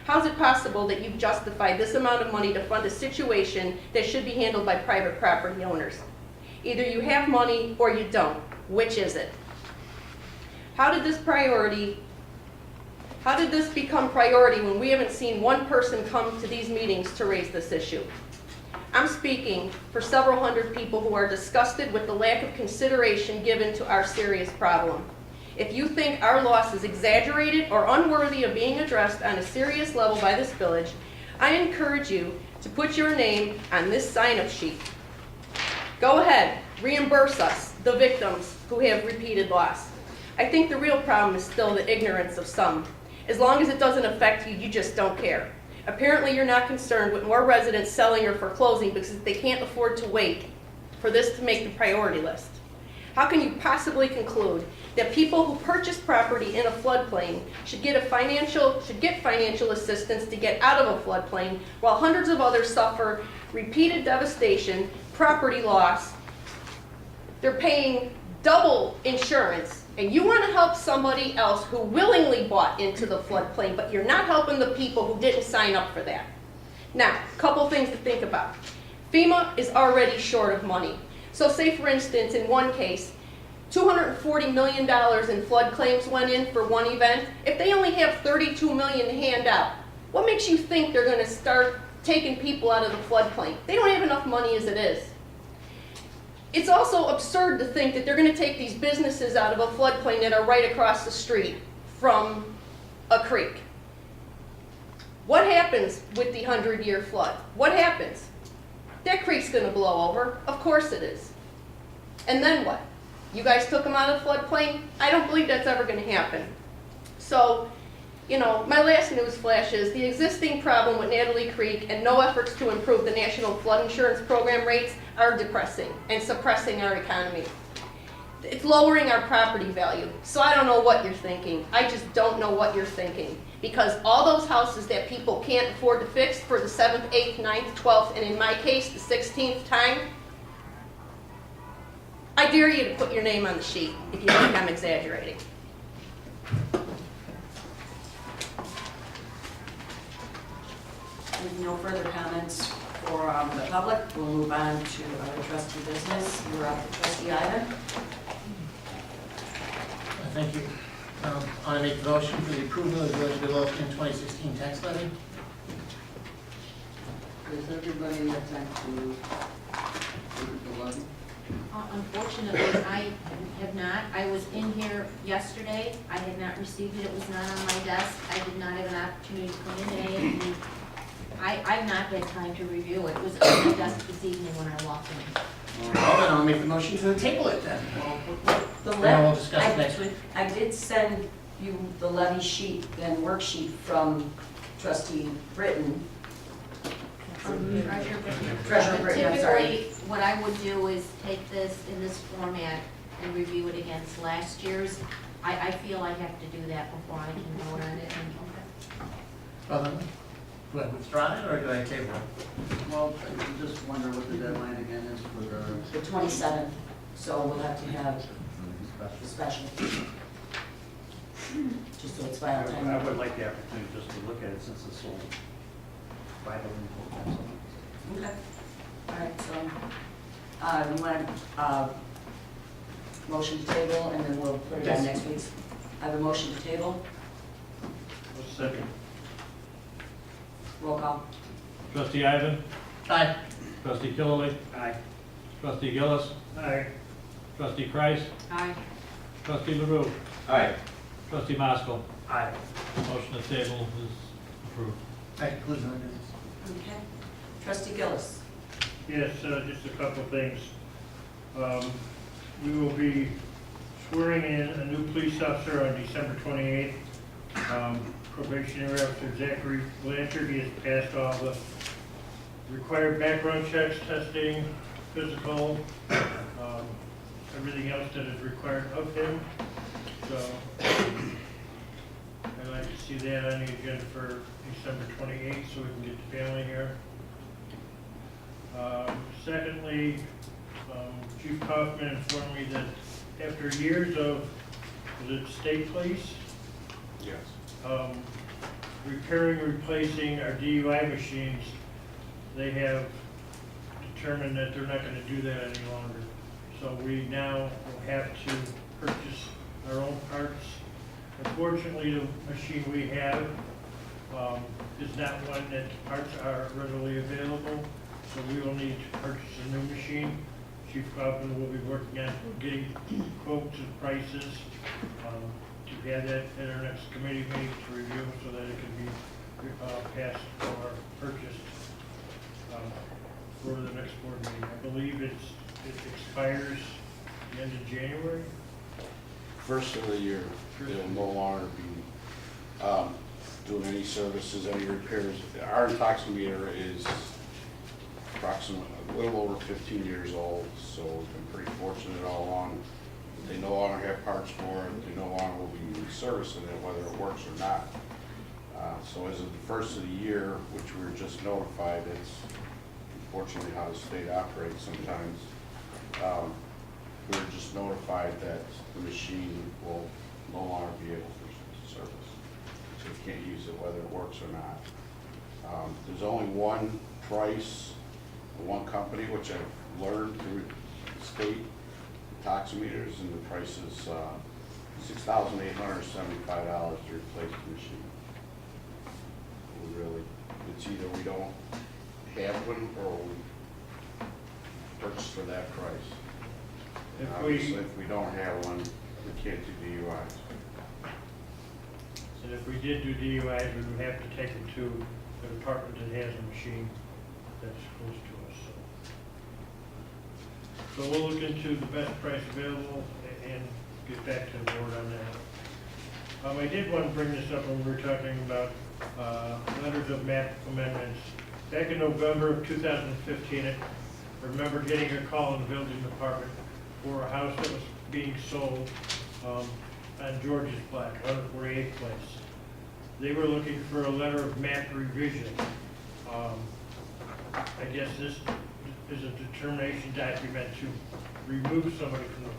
[SPEAKER 9] How is it possible that you've justified this amount of money to fund a situation that should be handled by private property owners? Either you have money or you don't. Which is it? How did this become priority when we haven't seen one person come to these meetings to raise this issue? I'm speaking for several hundred people who are disgusted with the lack of consideration given to our serious problem. If you think our loss is exaggerated or unworthy of being addressed on a serious level by this village, I encourage you to put your name on this sign-up sheet. Go ahead, reimburse us, the victims who have repeated loss. I think the real problem is still the ignorance of some. As long as it doesn't affect you, you just don't care. Apparently you're not concerned with more residents selling or foreclosing because they can't afford to wait for this to make the priority list. How can you possibly conclude that people who purchase property in a floodplain should get financial assistance to get out of a floodplain while hundreds of others suffer repeated devastation, property loss? They're paying double insurance, and you want to help somebody else who willingly bought into the floodplain, but you're not helping the people who didn't sign up for that. Now, a couple things to think about. FEMA is already short of money. So say, for instance, in one case, $240 million in flood claims went in for one event. If they only have $32 million to hand out, what makes you think they're going to start taking people out of the floodplain? They don't have enough money as it is. It's also absurd to think that they're going to take these businesses out of a floodplain that are right across the street from a creek. What happens with the 100-year flood? What happens? That creek's going to blow over. Of course it is. And then what? You guys took them out of the floodplain? I don't believe that's ever going to happen. So, my last news flash is the existing problem with Natalie Creek and no efforts to improve the National Flood Insurance Program rates are depressing and suppressing our economy. It's lowering our property value. So I don't know what you're thinking. I just don't know what you're thinking. Because all those houses that people can't afford to fix for the 7th, 8th, 9th, 12th, and in my case, the 16th time, I dare you to put your name on the sheet if you think I'm exaggerating.
[SPEAKER 1] With no further comments for the public, we'll move on to other trustee business. You're up, trustee Ivan.
[SPEAKER 11] Thank you. I make the motion for the approval of the Village of Midlothian 2016 tax levy.
[SPEAKER 12] Does everybody have time to look at the levy?
[SPEAKER 8] Unfortunately, I have not. I was in here yesterday. I had not received it. It was not on my desk. I did not have an opportunity to come in today. And I've not had time to review it. It was on my desk this evening when I walked in.
[SPEAKER 11] Well, then I'll make the motion to table it then.
[SPEAKER 1] The
[SPEAKER 11] And
[SPEAKER 1] levy,
[SPEAKER 11] we'll discuss it next week.
[SPEAKER 1] I did send you the levy sheet and worksheet from trustee Britton. Treasurer Britton, I'm sorry.
[SPEAKER 8] Typically, what I would do is take this in this format and review it against last year's. I feel I have to do that before I can vote on it.
[SPEAKER 11] Well, then, do I withdraw it or do I table it?
[SPEAKER 12] Well, I just wonder what the deadline again is for the
[SPEAKER 1] The 27th, so we'll have to have the special. Just so it's final time.
[SPEAKER 3] I would like the opportunity just to look at it since it's so vital and important.
[SPEAKER 1] Okay. All right, so, you want motion to table and then we'll put it on
[SPEAKER 11] Yes.
[SPEAKER 1] next week's? I have a motion to table.
[SPEAKER 2] A second.
[SPEAKER 1] Roll call.
[SPEAKER 2] Trustee Ivan,
[SPEAKER 11] Aye.
[SPEAKER 2] trustee Killily,
[SPEAKER 3] Aye.
[SPEAKER 2] trustee Gillis,
[SPEAKER 3] Aye.
[SPEAKER 2] trustee Kreis,
[SPEAKER 8] Aye.
[SPEAKER 2] trustee LaRue,
[SPEAKER 7] Aye.
[SPEAKER 2] trustee Maskell.
[SPEAKER 3] Aye.
[SPEAKER 2] Motion to table is approved.
[SPEAKER 11] That concludes my business.
[SPEAKER 1] Okay. Trustee Gillis.
[SPEAKER 2] Yes, just a couple of things. We will be swearing in a new police officer on December 28th. Probationary officer Zachary Blanchard, he has passed all the required background checks, testing, physical, everything else that is required of him. So I'd like to see that on the agenda for December 28th so we can get the family here. Secondly, Chief Kaufman informed me that after years of, was it state police?
[SPEAKER 10] Yes.
[SPEAKER 2] Repairing, replacing our DUI machines, they have determined that they're not gonna do that any longer. So we now will have to purchase our own parts. Unfortunately, the machine we have is not one that parts are readily available, so we will need to purchase a new machine. Chief Kaufman will be working on getting quotes and prices to have that at our next committee meeting to review so that it can be passed or purchased for the next board meeting. I believe it expires the end of January.
[SPEAKER 13] First of the year, they'll no longer be doing any services, any repairs. Our intoximeter is approximately a little over 15 years old, so we've been pretty fortunate all along. They no longer have parts for it, they no longer will be servicing it, whether it works or not. So as of the first of the year, which we were just notified, it's unfortunately how the state operates sometimes. We were just notified that the machine will no longer be able to service. So you can't use it whether it works or not. There's only one price, one company, which I've learned through the state taximeters, and the price is $6,875 to replace the machine. We really, it's either we don't have one or we purchase for that price. Obviously, if we don't have one, we can't do DUIs.
[SPEAKER 2] And if we did do DUIs, we would have to take them to the department that has a machine that's close to us. So we'll look into the best price available and get back to the board on that. I did want to bring this up when we were talking about letters of map amendments. Back in November of 2015, I remember getting a call in the building department for a house that was being sold on George's Block, 148th Place. They were looking for a letter of map revision. I guess this is a determination document to remove somebody from the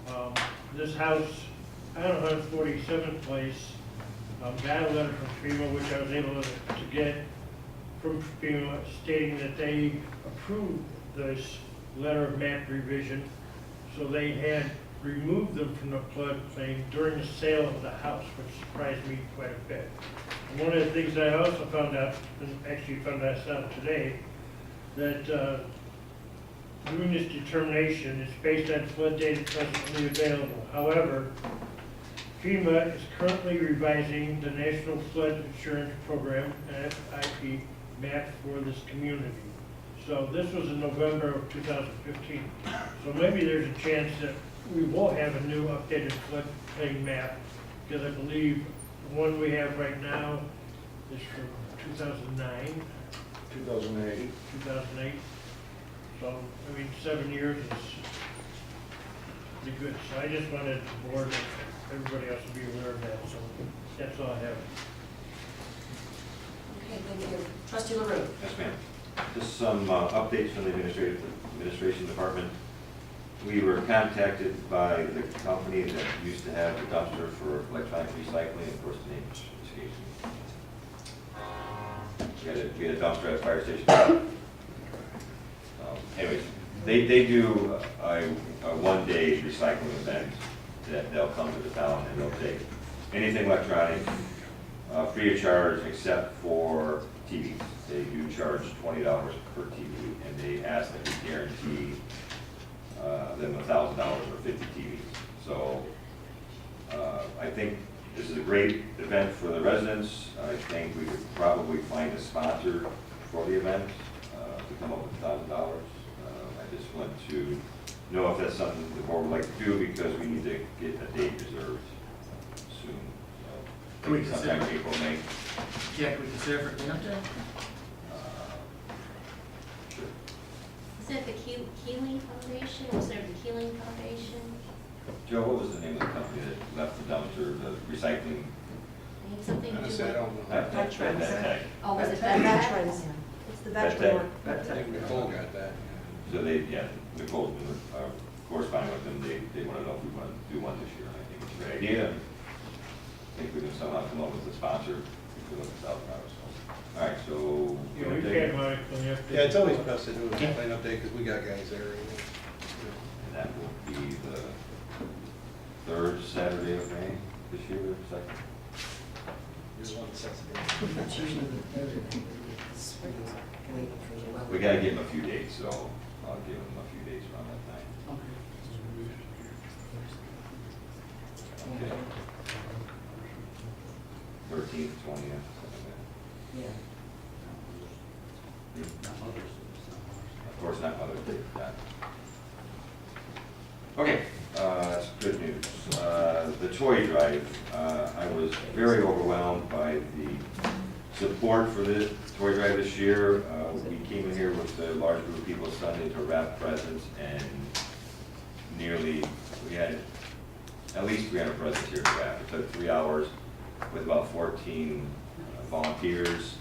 [SPEAKER 2] floodplain. This house on 147th Place got a letter from FEMA, which I was able to get from FEMA stating that they approved this letter of map revision, so they had removed them from the floodplain during the sale of the house, which surprised me quite a bit. And one of the things I also found out, and actually found this out today, that doing this determination is based on flood data presently available. However, FEMA is currently revising the National Flood Insurance Program, NFIP, map for this community. So this was in November of 2015. So maybe there's a chance that we will have a new updated floodplain map, because I believe the one we have right now is from 2009.
[SPEAKER 13] 2008.
[SPEAKER 2] 2008. So, I mean, 7 years is pretty good. So I just wanted the board and everybody else to be aware of that. So that's all I have.
[SPEAKER 1] Okay, thank you. Trustee LaRue.
[SPEAKER 7] Yes, ma'am. Just some updates from the administration department. We were contacted by the company that used to have the dumpster for electronic recycling. Of course, the name escapes me. We had a dumpster at the fire station. Anyways, they do a one-day recycling event that they'll come to the town and they'll take anything electronic, free of charge except for TVs. They do charge $20 per TV, and they ask that we guarantee them $1,000 for 50 TVs. So I think this is a great event for the residents. I think we could probably find a sponsor for the event to come up with $1,000. I just want to know if that's something the board would like to do, because we need to get a date reserved soon. So
[SPEAKER 11] Can we
[SPEAKER 7] maybe sometime
[SPEAKER 11] consider-
[SPEAKER 7] April, May.
[SPEAKER 11] Yeah, can we consider for cleanup day?
[SPEAKER 7] Sure.
[SPEAKER 8] Is that the Keeling Foundation? Was there the Keeling Foundation?
[SPEAKER 7] Joe, what was the name of the company that left the dumpster, the recycling?
[SPEAKER 8] They had something to do
[SPEAKER 10] Honestly, I
[SPEAKER 8] with.
[SPEAKER 10] don't know.
[SPEAKER 7] That.
[SPEAKER 8] Oh, was it
[SPEAKER 5] That
[SPEAKER 8] that?
[SPEAKER 5] veterans, it's the
[SPEAKER 7] That
[SPEAKER 5] veteran
[SPEAKER 7] tech.
[SPEAKER 5] one.
[SPEAKER 10] I think Nicole got that.
[SPEAKER 7] So they, yeah, Nicole's been corresponding with them. They want to know if we want to do one this year. And I think it's a great idea. I think we can somehow come up with a sponsor. We could look at $1,000. So, all right, so.
[SPEAKER 2] Yeah, we can't mind clean up.
[SPEAKER 10] Yeah, it's always best to do a cleanup day because we got guys there.
[SPEAKER 7] And that will be the third Saturday of May this year, or second?
[SPEAKER 12] There's one that's It's usually the third. Spring is waiting for the weather.
[SPEAKER 7] We gotta give them a few dates, so I'll give them a few dates around that time.
[SPEAKER 12] Okay.
[SPEAKER 7] Okay. 13th, 20th, something like
[SPEAKER 12] Yeah.
[SPEAKER 7] that.
[SPEAKER 12] Not Mother's Day, it's not Mother's Day.
[SPEAKER 7] Of course, not Mother's Day, that. Okay, that's good news. The toy drive, I was very overwhelmed by the support for the toy drive this year. We came in here with a large group of people Sunday to wrap presents, and we had at least 300 presents here to wrap. It took 3 hours with about 14 volunteers.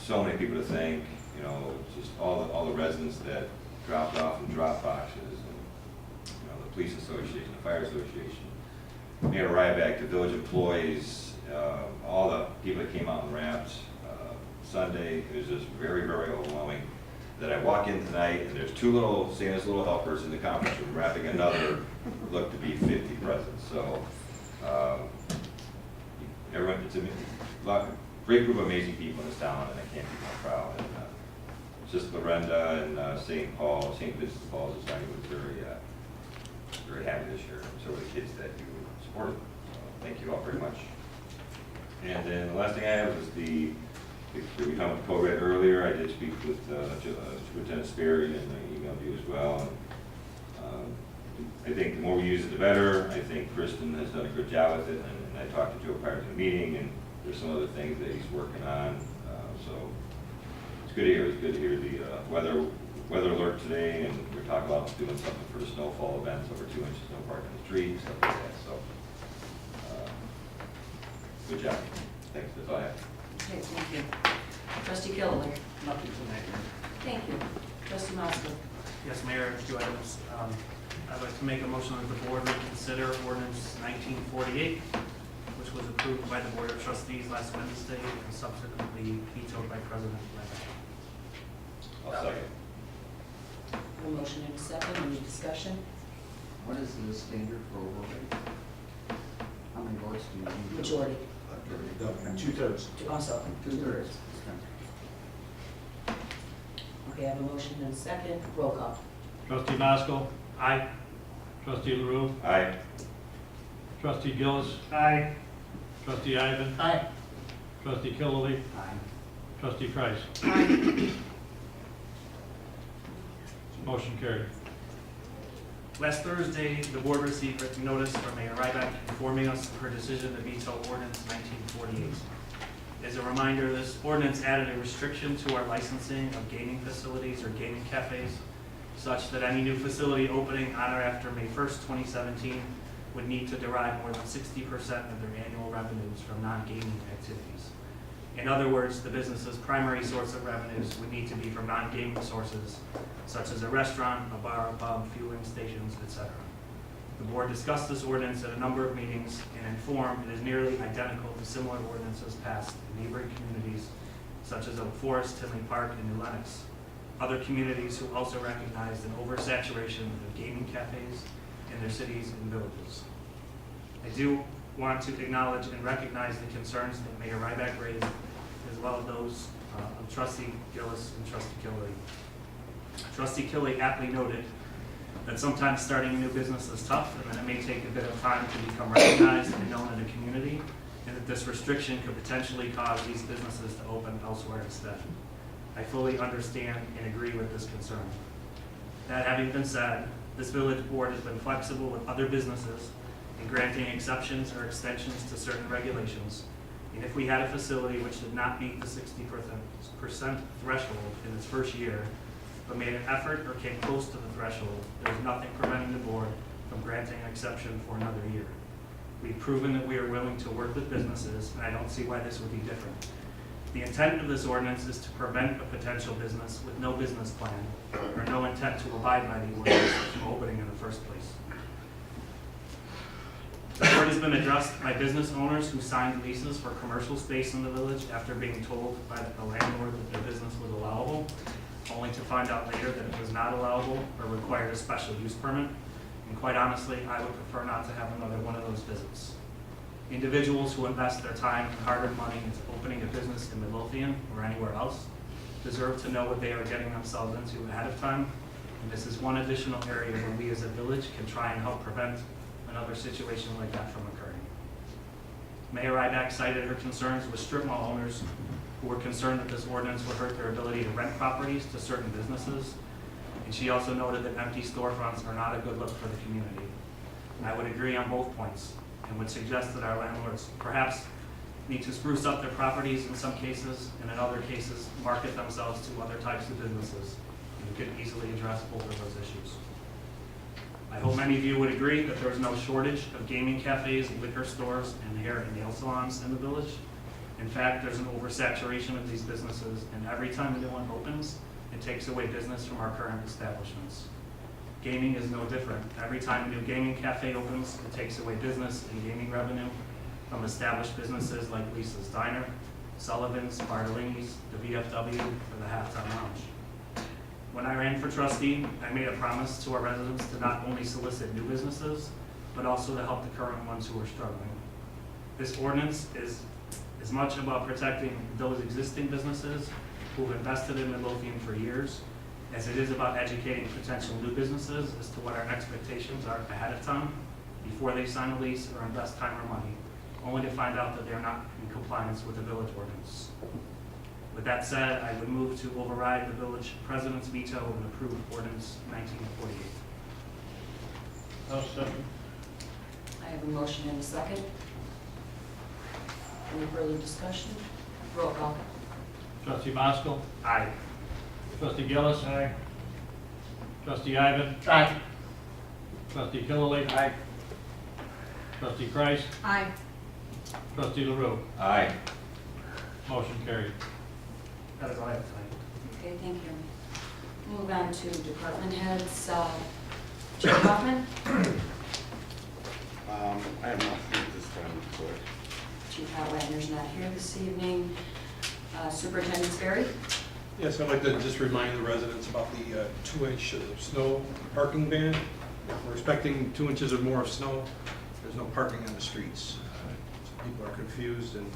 [SPEAKER 7] So many people to thank, just all the residents that dropped off in drop boxes, and the police association, the fire association, Mayor Ryback, the village employees, all the people that came out and wrapped Sunday. It was just very, very overwhelming. That I walk in tonight and there's Santa's little helpers in the conference room wrapping another, looked to be 50 presents. So everyone, it's a great group of amazing people in this town, and I can't be more proud. And it's just Lorenda and St. Vincent de Paul Society was very happy this year. And so were the kids that you supported. So thank you all very much. And then the last thing I have is we talked about Code Red earlier. I did speak with Superintendent Sperry, and I emailed you as well. And, I think the more we use it, the better. I think Kristen has done a good job with it, and I talked to Joe prior to the meeting, and there's some other things that he's working on. So it's good to hear. It's good to hear the weather alert today, and we're talking about doing something for the snowfall events, over 2 inches, no parking in the street, stuff like that. So good job. Thanks. That's all I have.
[SPEAKER 1] Okay, thank you. Trustee Killinger.
[SPEAKER 12] Nothing tonight.
[SPEAKER 1] Thank you. Trustee Moskowitz.
[SPEAKER 14] Yes, Mayor, a few items. I'd like to make a motion that the board reconsider ordinance 1948, which was approved by the Board of Trustees last Wednesday and subsequently vetoed by President Ryback.
[SPEAKER 7] I'll second.
[SPEAKER 1] A motion and a second. Any discussion?
[SPEAKER 12] What is the standard for overrate? How many votes do you need?
[SPEAKER 1] Majority.
[SPEAKER 12] Two-thirds.
[SPEAKER 1] Also.
[SPEAKER 12] Two-thirds.
[SPEAKER 1] Okay, I have a motion and a second. Roll call.
[SPEAKER 2] Trustee Maskell. Aye. Trustee LaRue.
[SPEAKER 7] Aye.
[SPEAKER 2] Trustee Gillis. Aye. Trustee Ivan.
[SPEAKER 11] Aye.
[SPEAKER 2] Trustee Killily.
[SPEAKER 12] Aye.
[SPEAKER 2] Trustee Price. Motion carried.
[SPEAKER 14] Last Thursday, the board received written notice from Mayor Ryback informing us of her decision to veto ordinance 1948. As a reminder, this ordinance added a restriction to our licensing of gaming facilities or gaming cafes, such that any new facility opening on or after May 1st, 2017 would need to derive more than 60% of their annual revenues from non-gaming activities. In other words, the business's primary source of revenues would need to be from non-gaming sources, such as a restaurant, a bar, a pub, fueling stations, etc. The board discussed this ordinance at a number of meetings and informed it is nearly identical to similar ordinances passed in neighboring communities, such as Oak Forest, Tinley Park, and New Lenox. Other communities who also recognized an oversaturation of gaming cafes in their cities and villages. I do want to acknowledge and recognize the concerns that Mayor Ryback raised, as well as those of Trustee Gillis and Trustee Killey. Trustee Killey aptly noted that sometimes starting a new business is tough, and that it may take a bit of time to become recognized and known in the community, and that this restriction could potentially cause these businesses to open elsewhere instead. I fully understand and agree with this concern. That having been said, this village board has been flexible with other businesses in granting exceptions or extensions to certain regulations. And if we had a facility which did not meet the 60% threshold in its first year, but made an effort or came close to the threshold, there is nothing preventing the board from granting an exception for another year. We've proven that we are willing to work with businesses, and I don't see why this would be different. The intent of this ordinance is to prevent a potential business with no business plan or no intent to abide by the ordinance from opening in the first place. The board has been addressed by business owners who signed leases for commercial space in the village after being told by the landlord that their business was allowable, only to find out later that it was not allowable or required a special use permit. And quite honestly, I would prefer not to have another one of those visits. Individuals who invest their time and hard-earned money into opening a business in Midlothian or anywhere else deserve to know what they are getting themselves into ahead of time. And this is one additional area where we as a village can try and help prevent another situation like that from occurring. Mayor Ryback cited her concerns with strip mall owners who were concerned that this ordinance would hurt their ability to rent properties to certain businesses. And she also noted that empty storefronts are not a good look for the community. And I would agree on both points and would suggest that our landlords perhaps need to spruce up their properties in some cases, and in other cases, market themselves to other types of businesses. And we could easily address both of those issues. I hope many of you would agree that there is no shortage of gaming cafes, liquor stores, and hair and nail salons in the village. In fact, there's an oversaturation of these businesses, and every time a new one opens, it takes away business from our current establishments. Gaming is no different. Every time a new gaming cafe opens, it takes away business and gaming revenue from established businesses like Lisa's Diner, Sullivan's, Bartolini's, the VFW, or the Halftime Lounge. When I ran for trustee, I made a promise to our residents to not only solicit new businesses, but also to help the current ones who are struggling. This ordinance is as much about protecting those existing businesses who have invested in Midlothian for years, as it is about educating potential new businesses as to what our expectations are ahead of time, before they sign a lease or invest time or money, only to find out that they're not in compliance with the village ordinance. With that said, I would move to override the village president's veto and approve ordinance 1948.
[SPEAKER 2] I'll second.
[SPEAKER 1] I have a motion and a second. Any further discussion? Roll call.
[SPEAKER 2] Trustee Maskell.
[SPEAKER 14] Aye.
[SPEAKER 2] Trustee Gillis. Aye. Trustee Ivan.
[SPEAKER 11] Aye.
[SPEAKER 2] Trustee Killily.
[SPEAKER 3] Aye.
[SPEAKER 2] Trustee Kreis.
[SPEAKER 6] Aye.
[SPEAKER 2] Trustee LaRue.
[SPEAKER 7] Aye.
[SPEAKER 2] Motion carried.
[SPEAKER 14] That is all I have tonight.
[SPEAKER 1] Okay, thank you. Move on to department heads. Chief Hoffman?
[SPEAKER 13] I have nothing at this time, so.
[SPEAKER 1] Chief Outlander's not here this evening. Superintendent Sperry?
[SPEAKER 10] Yes, I'd like to just remind the residents about the 2 inch snow parking ban. We're expecting 2 inches or more of snow. There's no parking on the streets. So people are confused and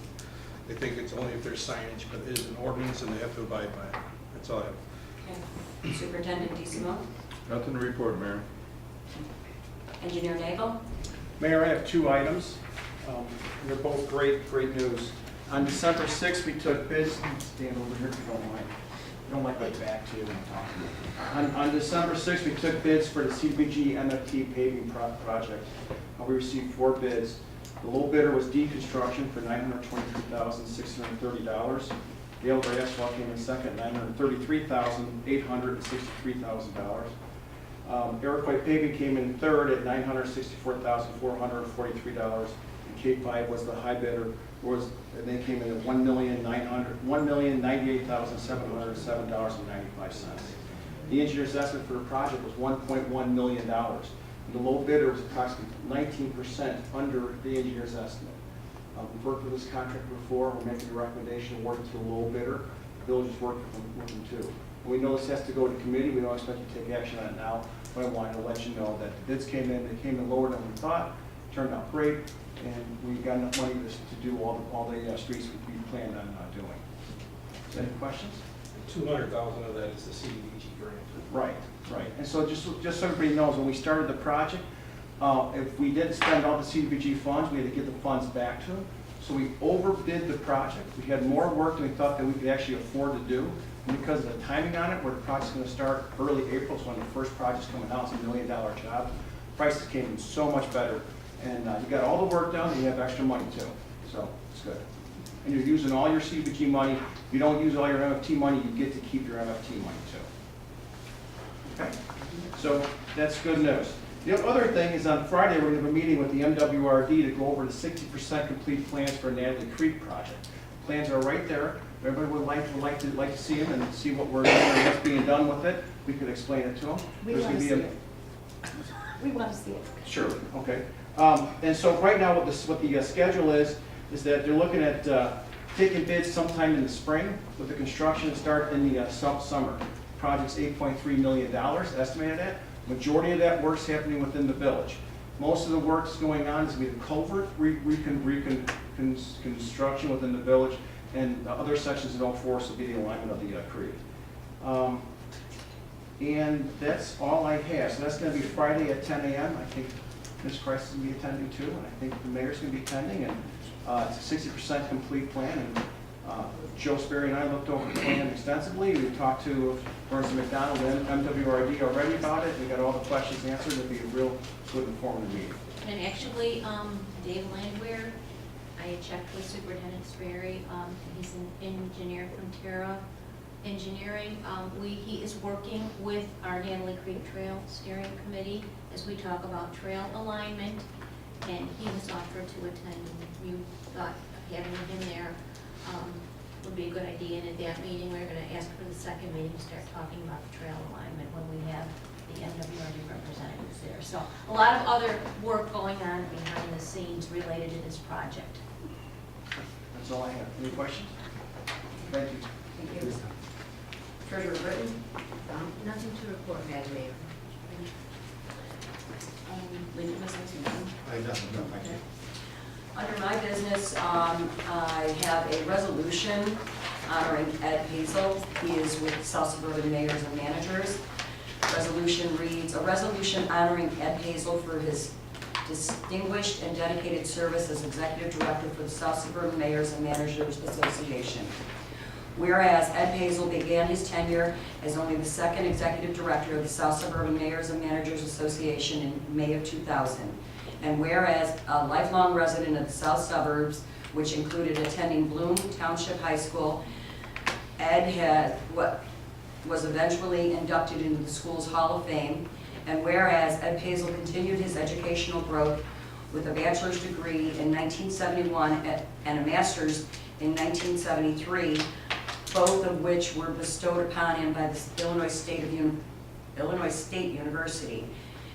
[SPEAKER 10] they think it's only if there's signage, but it is an ordinance and they have to abide by it. That's all I have.
[SPEAKER 1] Okay. Superintendent DeSimone?
[SPEAKER 10] Nothing to report, Mayor.
[SPEAKER 1] Engineer Nagel?
[SPEAKER 15] Mayor, I have 2 items. They're both great news. On December 6th, we took bids. Stand over here if you don't mind. I don't like my back to you when I'm talking. On December 6th, we took bids for the CBG MFT paving project. We received 4 bids. The low bidder was D Construction for $923,630. Gale Gray Asphalt came in second, $933,863,000. Eric White Paving came in third at $964,443. And K5 was the high bidder, and they came in at $1,098,707.95. The engineer's estimate for the project was $1.1 million. And the low bidder was approximately 19% under the engineer's estimate. We've worked with this contractor before. We're making a recommendation to award it to the low bidder. The village has worked with them too. We know this has to go to committee, we don't expect you to take action on it now, but I wanted to let you know that the bids came in, they came in lower than we thought, turned out great, and we got enough money to do all the streets we planned on doing. Any questions?
[SPEAKER 10] 200,000 of that is the CDBG grant.
[SPEAKER 15] Right, right. And so just so everybody knows, when we started the project, if we didn't spend all the CDBG funds, we had to give the funds back to them. So we overbid the project. We had more work than we thought that we could actually afford to do. And because of the timing on it, where the project's going to start early April, so when the first project's coming out, it's $1 million job, prices came in so much better. And you got all the work done, and you have extra money too. So it's good. And you're using all your CDBG money. If you don't use all your MFT money, you get to keep your MFT money too. Okay? So that's good news. The other thing is on Friday, we're going to have a meeting with the MWRD to go over the 60% complete plans for Natalie Creek project. Plans are right there. Everybody would like to see them and see what we're doing and what's being done with it. We could explain it to them.
[SPEAKER 5] We want to see it. We want to see it.
[SPEAKER 15] Sure, okay. And so right now, what the schedule is that they're looking at taking bids sometime in the spring with the construction start in the summer. Project's $8.3 million estimated at. Majority of that work's happening within the village. Most of the work's going on is going to be the culvert reconstruction within the village, and the other sections in 04 will be the alignment of the creek. And that's all I have. So that's going to be Friday at 10 a.m. I think Ms. Christ is going to be attending too, and I think the mayor's going to be attending. And it's a 60% complete plan. And Joe Sperry and I looked over the plan extensively. We talked to Burns & McDonald and MWRD already about it. We got all the questions answered. It'll be a real good informative meeting.
[SPEAKER 8] And actually, Dave Landwehr, I had checked with Superintendent Sperry. He's an engineer from Terra Engineering. He is working with our Natalie Creek Trail Steering Committee as we talk about trail alignment, and he was offered to attend, and you thought having him there would be a good idea. And at that meeting, we're going to ask for the second meeting to start talking about the trail alignment when we have the MWRD representatives there. So a lot of other work going on behind the scenes related to this project.
[SPEAKER 15] That's all I have. Any questions? Thank you.
[SPEAKER 1] Thank you. Treasurer Britton?
[SPEAKER 6] Nothing to report, Madam Mayor.
[SPEAKER 1] Legal business?
[SPEAKER 11] No, thank you.
[SPEAKER 1] Under my business, I have a resolution honoring Ed Hazel. He is with South Suburban Mayors and Managers. Resolution reads, a resolution honoring Ed Hazel for his distinguished and dedicated service as Executive Director for the South Suburban Mayors and Managers Association. Whereas Ed Hazel began his tenure as only the second Executive Director of the South Suburban Mayors and Managers Association in May of 2000. And whereas a lifelong resident of the South Suburbs, which included attending Bloom Township High School, Ed was eventually inducted into the school's Hall of Fame. And whereas Ed Hazel continued his educational growth with a bachelor's degree in 1971 and a master's in 1973, both of which were bestowed upon him by the Illinois State University.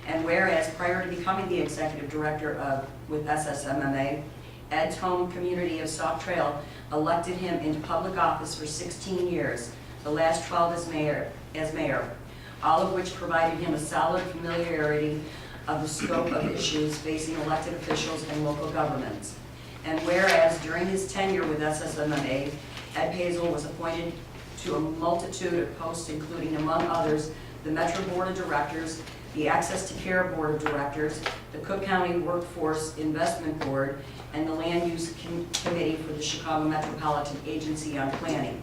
[SPEAKER 1] And whereas prior to becoming the executive director with SSMMA, Ed's home community of Sauk Trail elected him into public office for 16 years, the last 12 as mayor, all of which provided him a solid familiarity of the scope of issues facing elected officials and local governments. And whereas during his tenure with SSMMA, Ed Hazel was appointed to a multitude of posts, including, among others, the Metro Board of Directors, the Access to Care Board of Directors, the Cook County Workforce Investment Board, and the Land Use Committee for the Chicago Metropolitan Agency on Planning.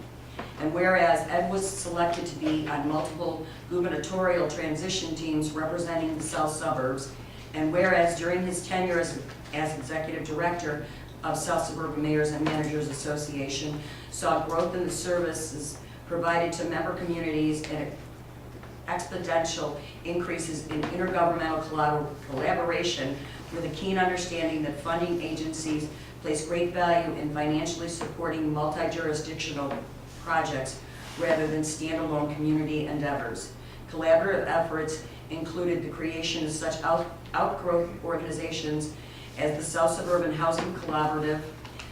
[SPEAKER 1] And whereas Ed was selected to be on multiple gubernatorial transition teams representing the South Suburbs, and whereas during his tenure as Executive Director of South Suburban Mayors and Managers Association, saw growth in the services provided to member communities and exponential increases in intergovernmental collaboration, with a keen understanding that funding agencies place great value in financially supporting multi-jurisdictional projects rather than standalone community endeavors. Collaborative efforts included the creation of such outgrowth organizations as the South Suburban Housing Collaborative,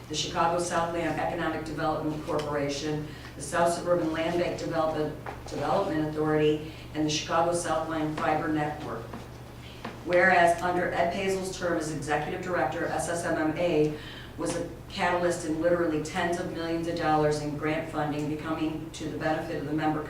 [SPEAKER 1] the Chicago Southland Economic Development Corporation, the South Suburban Land Bank Development Authority, and the Chicago Southline Fiber Network. Whereas under Ed Pazel's term as Executive Director, SSMMA was a catalyst in literally tens of millions of dollars in grant funding becoming to the benefit of the member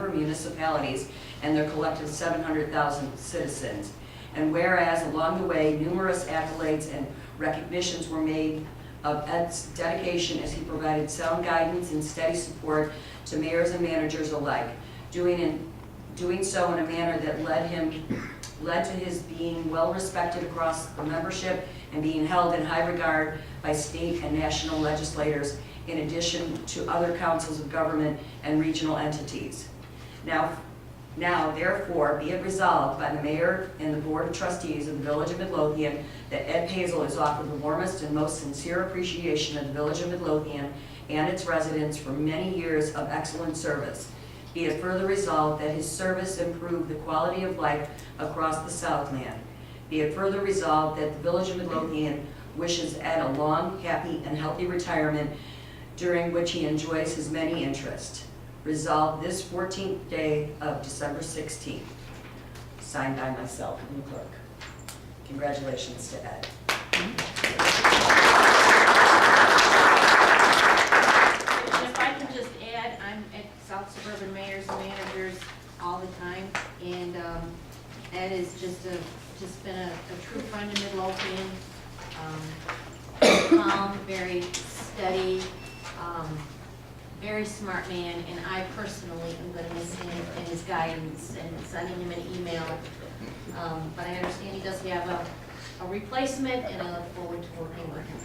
[SPEAKER 1] municipalities and their collective 700,000 citizens. And whereas along the way, numerous accolades and recognitions were made of Ed's dedication as he provided sound guidance and steady support to mayors and managers alike, doing so in a manner that led to his being well respected across the membership and being held in high regard by state and national legislators, in addition to other councils of government and regional entities. Now, therefore, be it resolved by the mayor and the board of trustees of the Village of Midlothian that Ed Pazel is offered the warmest and most sincere appreciation of the Village of Midlothian and its residents for many years of excellent service. Be it further resolved that his service improved the quality of life across the Southland. Be it further resolved that the Village of Midlothian wishes Ed a long, happy, and healthy retirement during which he enjoys his many interests. Resolved this 14th day of December 16th. Signed by myself and the clerk. Congratulations to Ed.
[SPEAKER 8] If I can just add, I'm at South Suburban Mayors and Managers all the time, and Ed is just been a true friend of Midlothian. Calm, very steady, very smart man, and I personally am going to miss him and his guidance and sending him an email. But I understand he does have a replacement, and I look forward to working with him.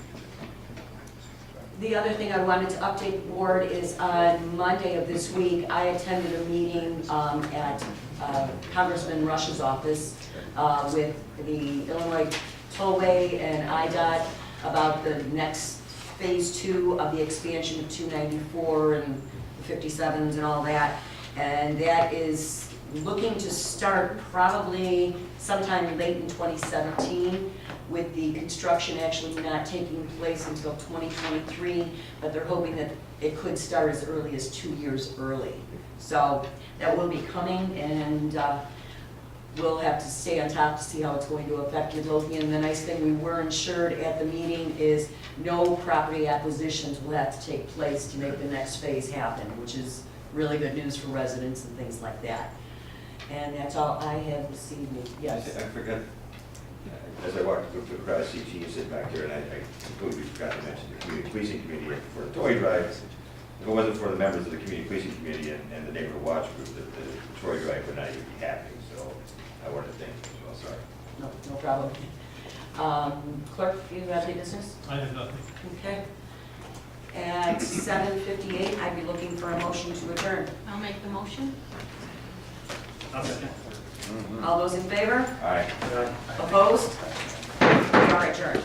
[SPEAKER 1] The other thing I wanted to update the board is on Monday of this week, I attended a meeting at Congressman Rush's office with the Illinois Tollway and IDOT about the next phase 2 of the expansion of 294 and the 57s and all that. And that is looking to start probably sometime late in 2017, with the construction actually not taking place until 2023, but they're hoping that it could start as early as 2 years early. So that will be coming, and we'll have to stay on top to see how it's going to affect Midlothian. The nice thing we were insured at the meeting is no property acquisitions will have to take place to make the next phase happen, which is really good news for residents and things like that. And that's all I have this evening. Yes?
[SPEAKER 7] I forgot, as I walked across CT, you sit back there, and I completely forgot to mention the community policing committee for the toy drive. If it wasn't for the members of the community policing committee and the neighborhood watch group, the toy drive would not even be happening. So I wanted to thank you as well. Sorry.
[SPEAKER 1] No problem. Clerk, do you have any business?
[SPEAKER 2] I have nothing.
[SPEAKER 1] Okay. At 7:58, I'd be looking for a motion to adjourn.
[SPEAKER 8] I'll make the motion.
[SPEAKER 2] I'll second.
[SPEAKER 1] All those in favor?
[SPEAKER 7] All right.
[SPEAKER 1] Opposed? We are adjourned.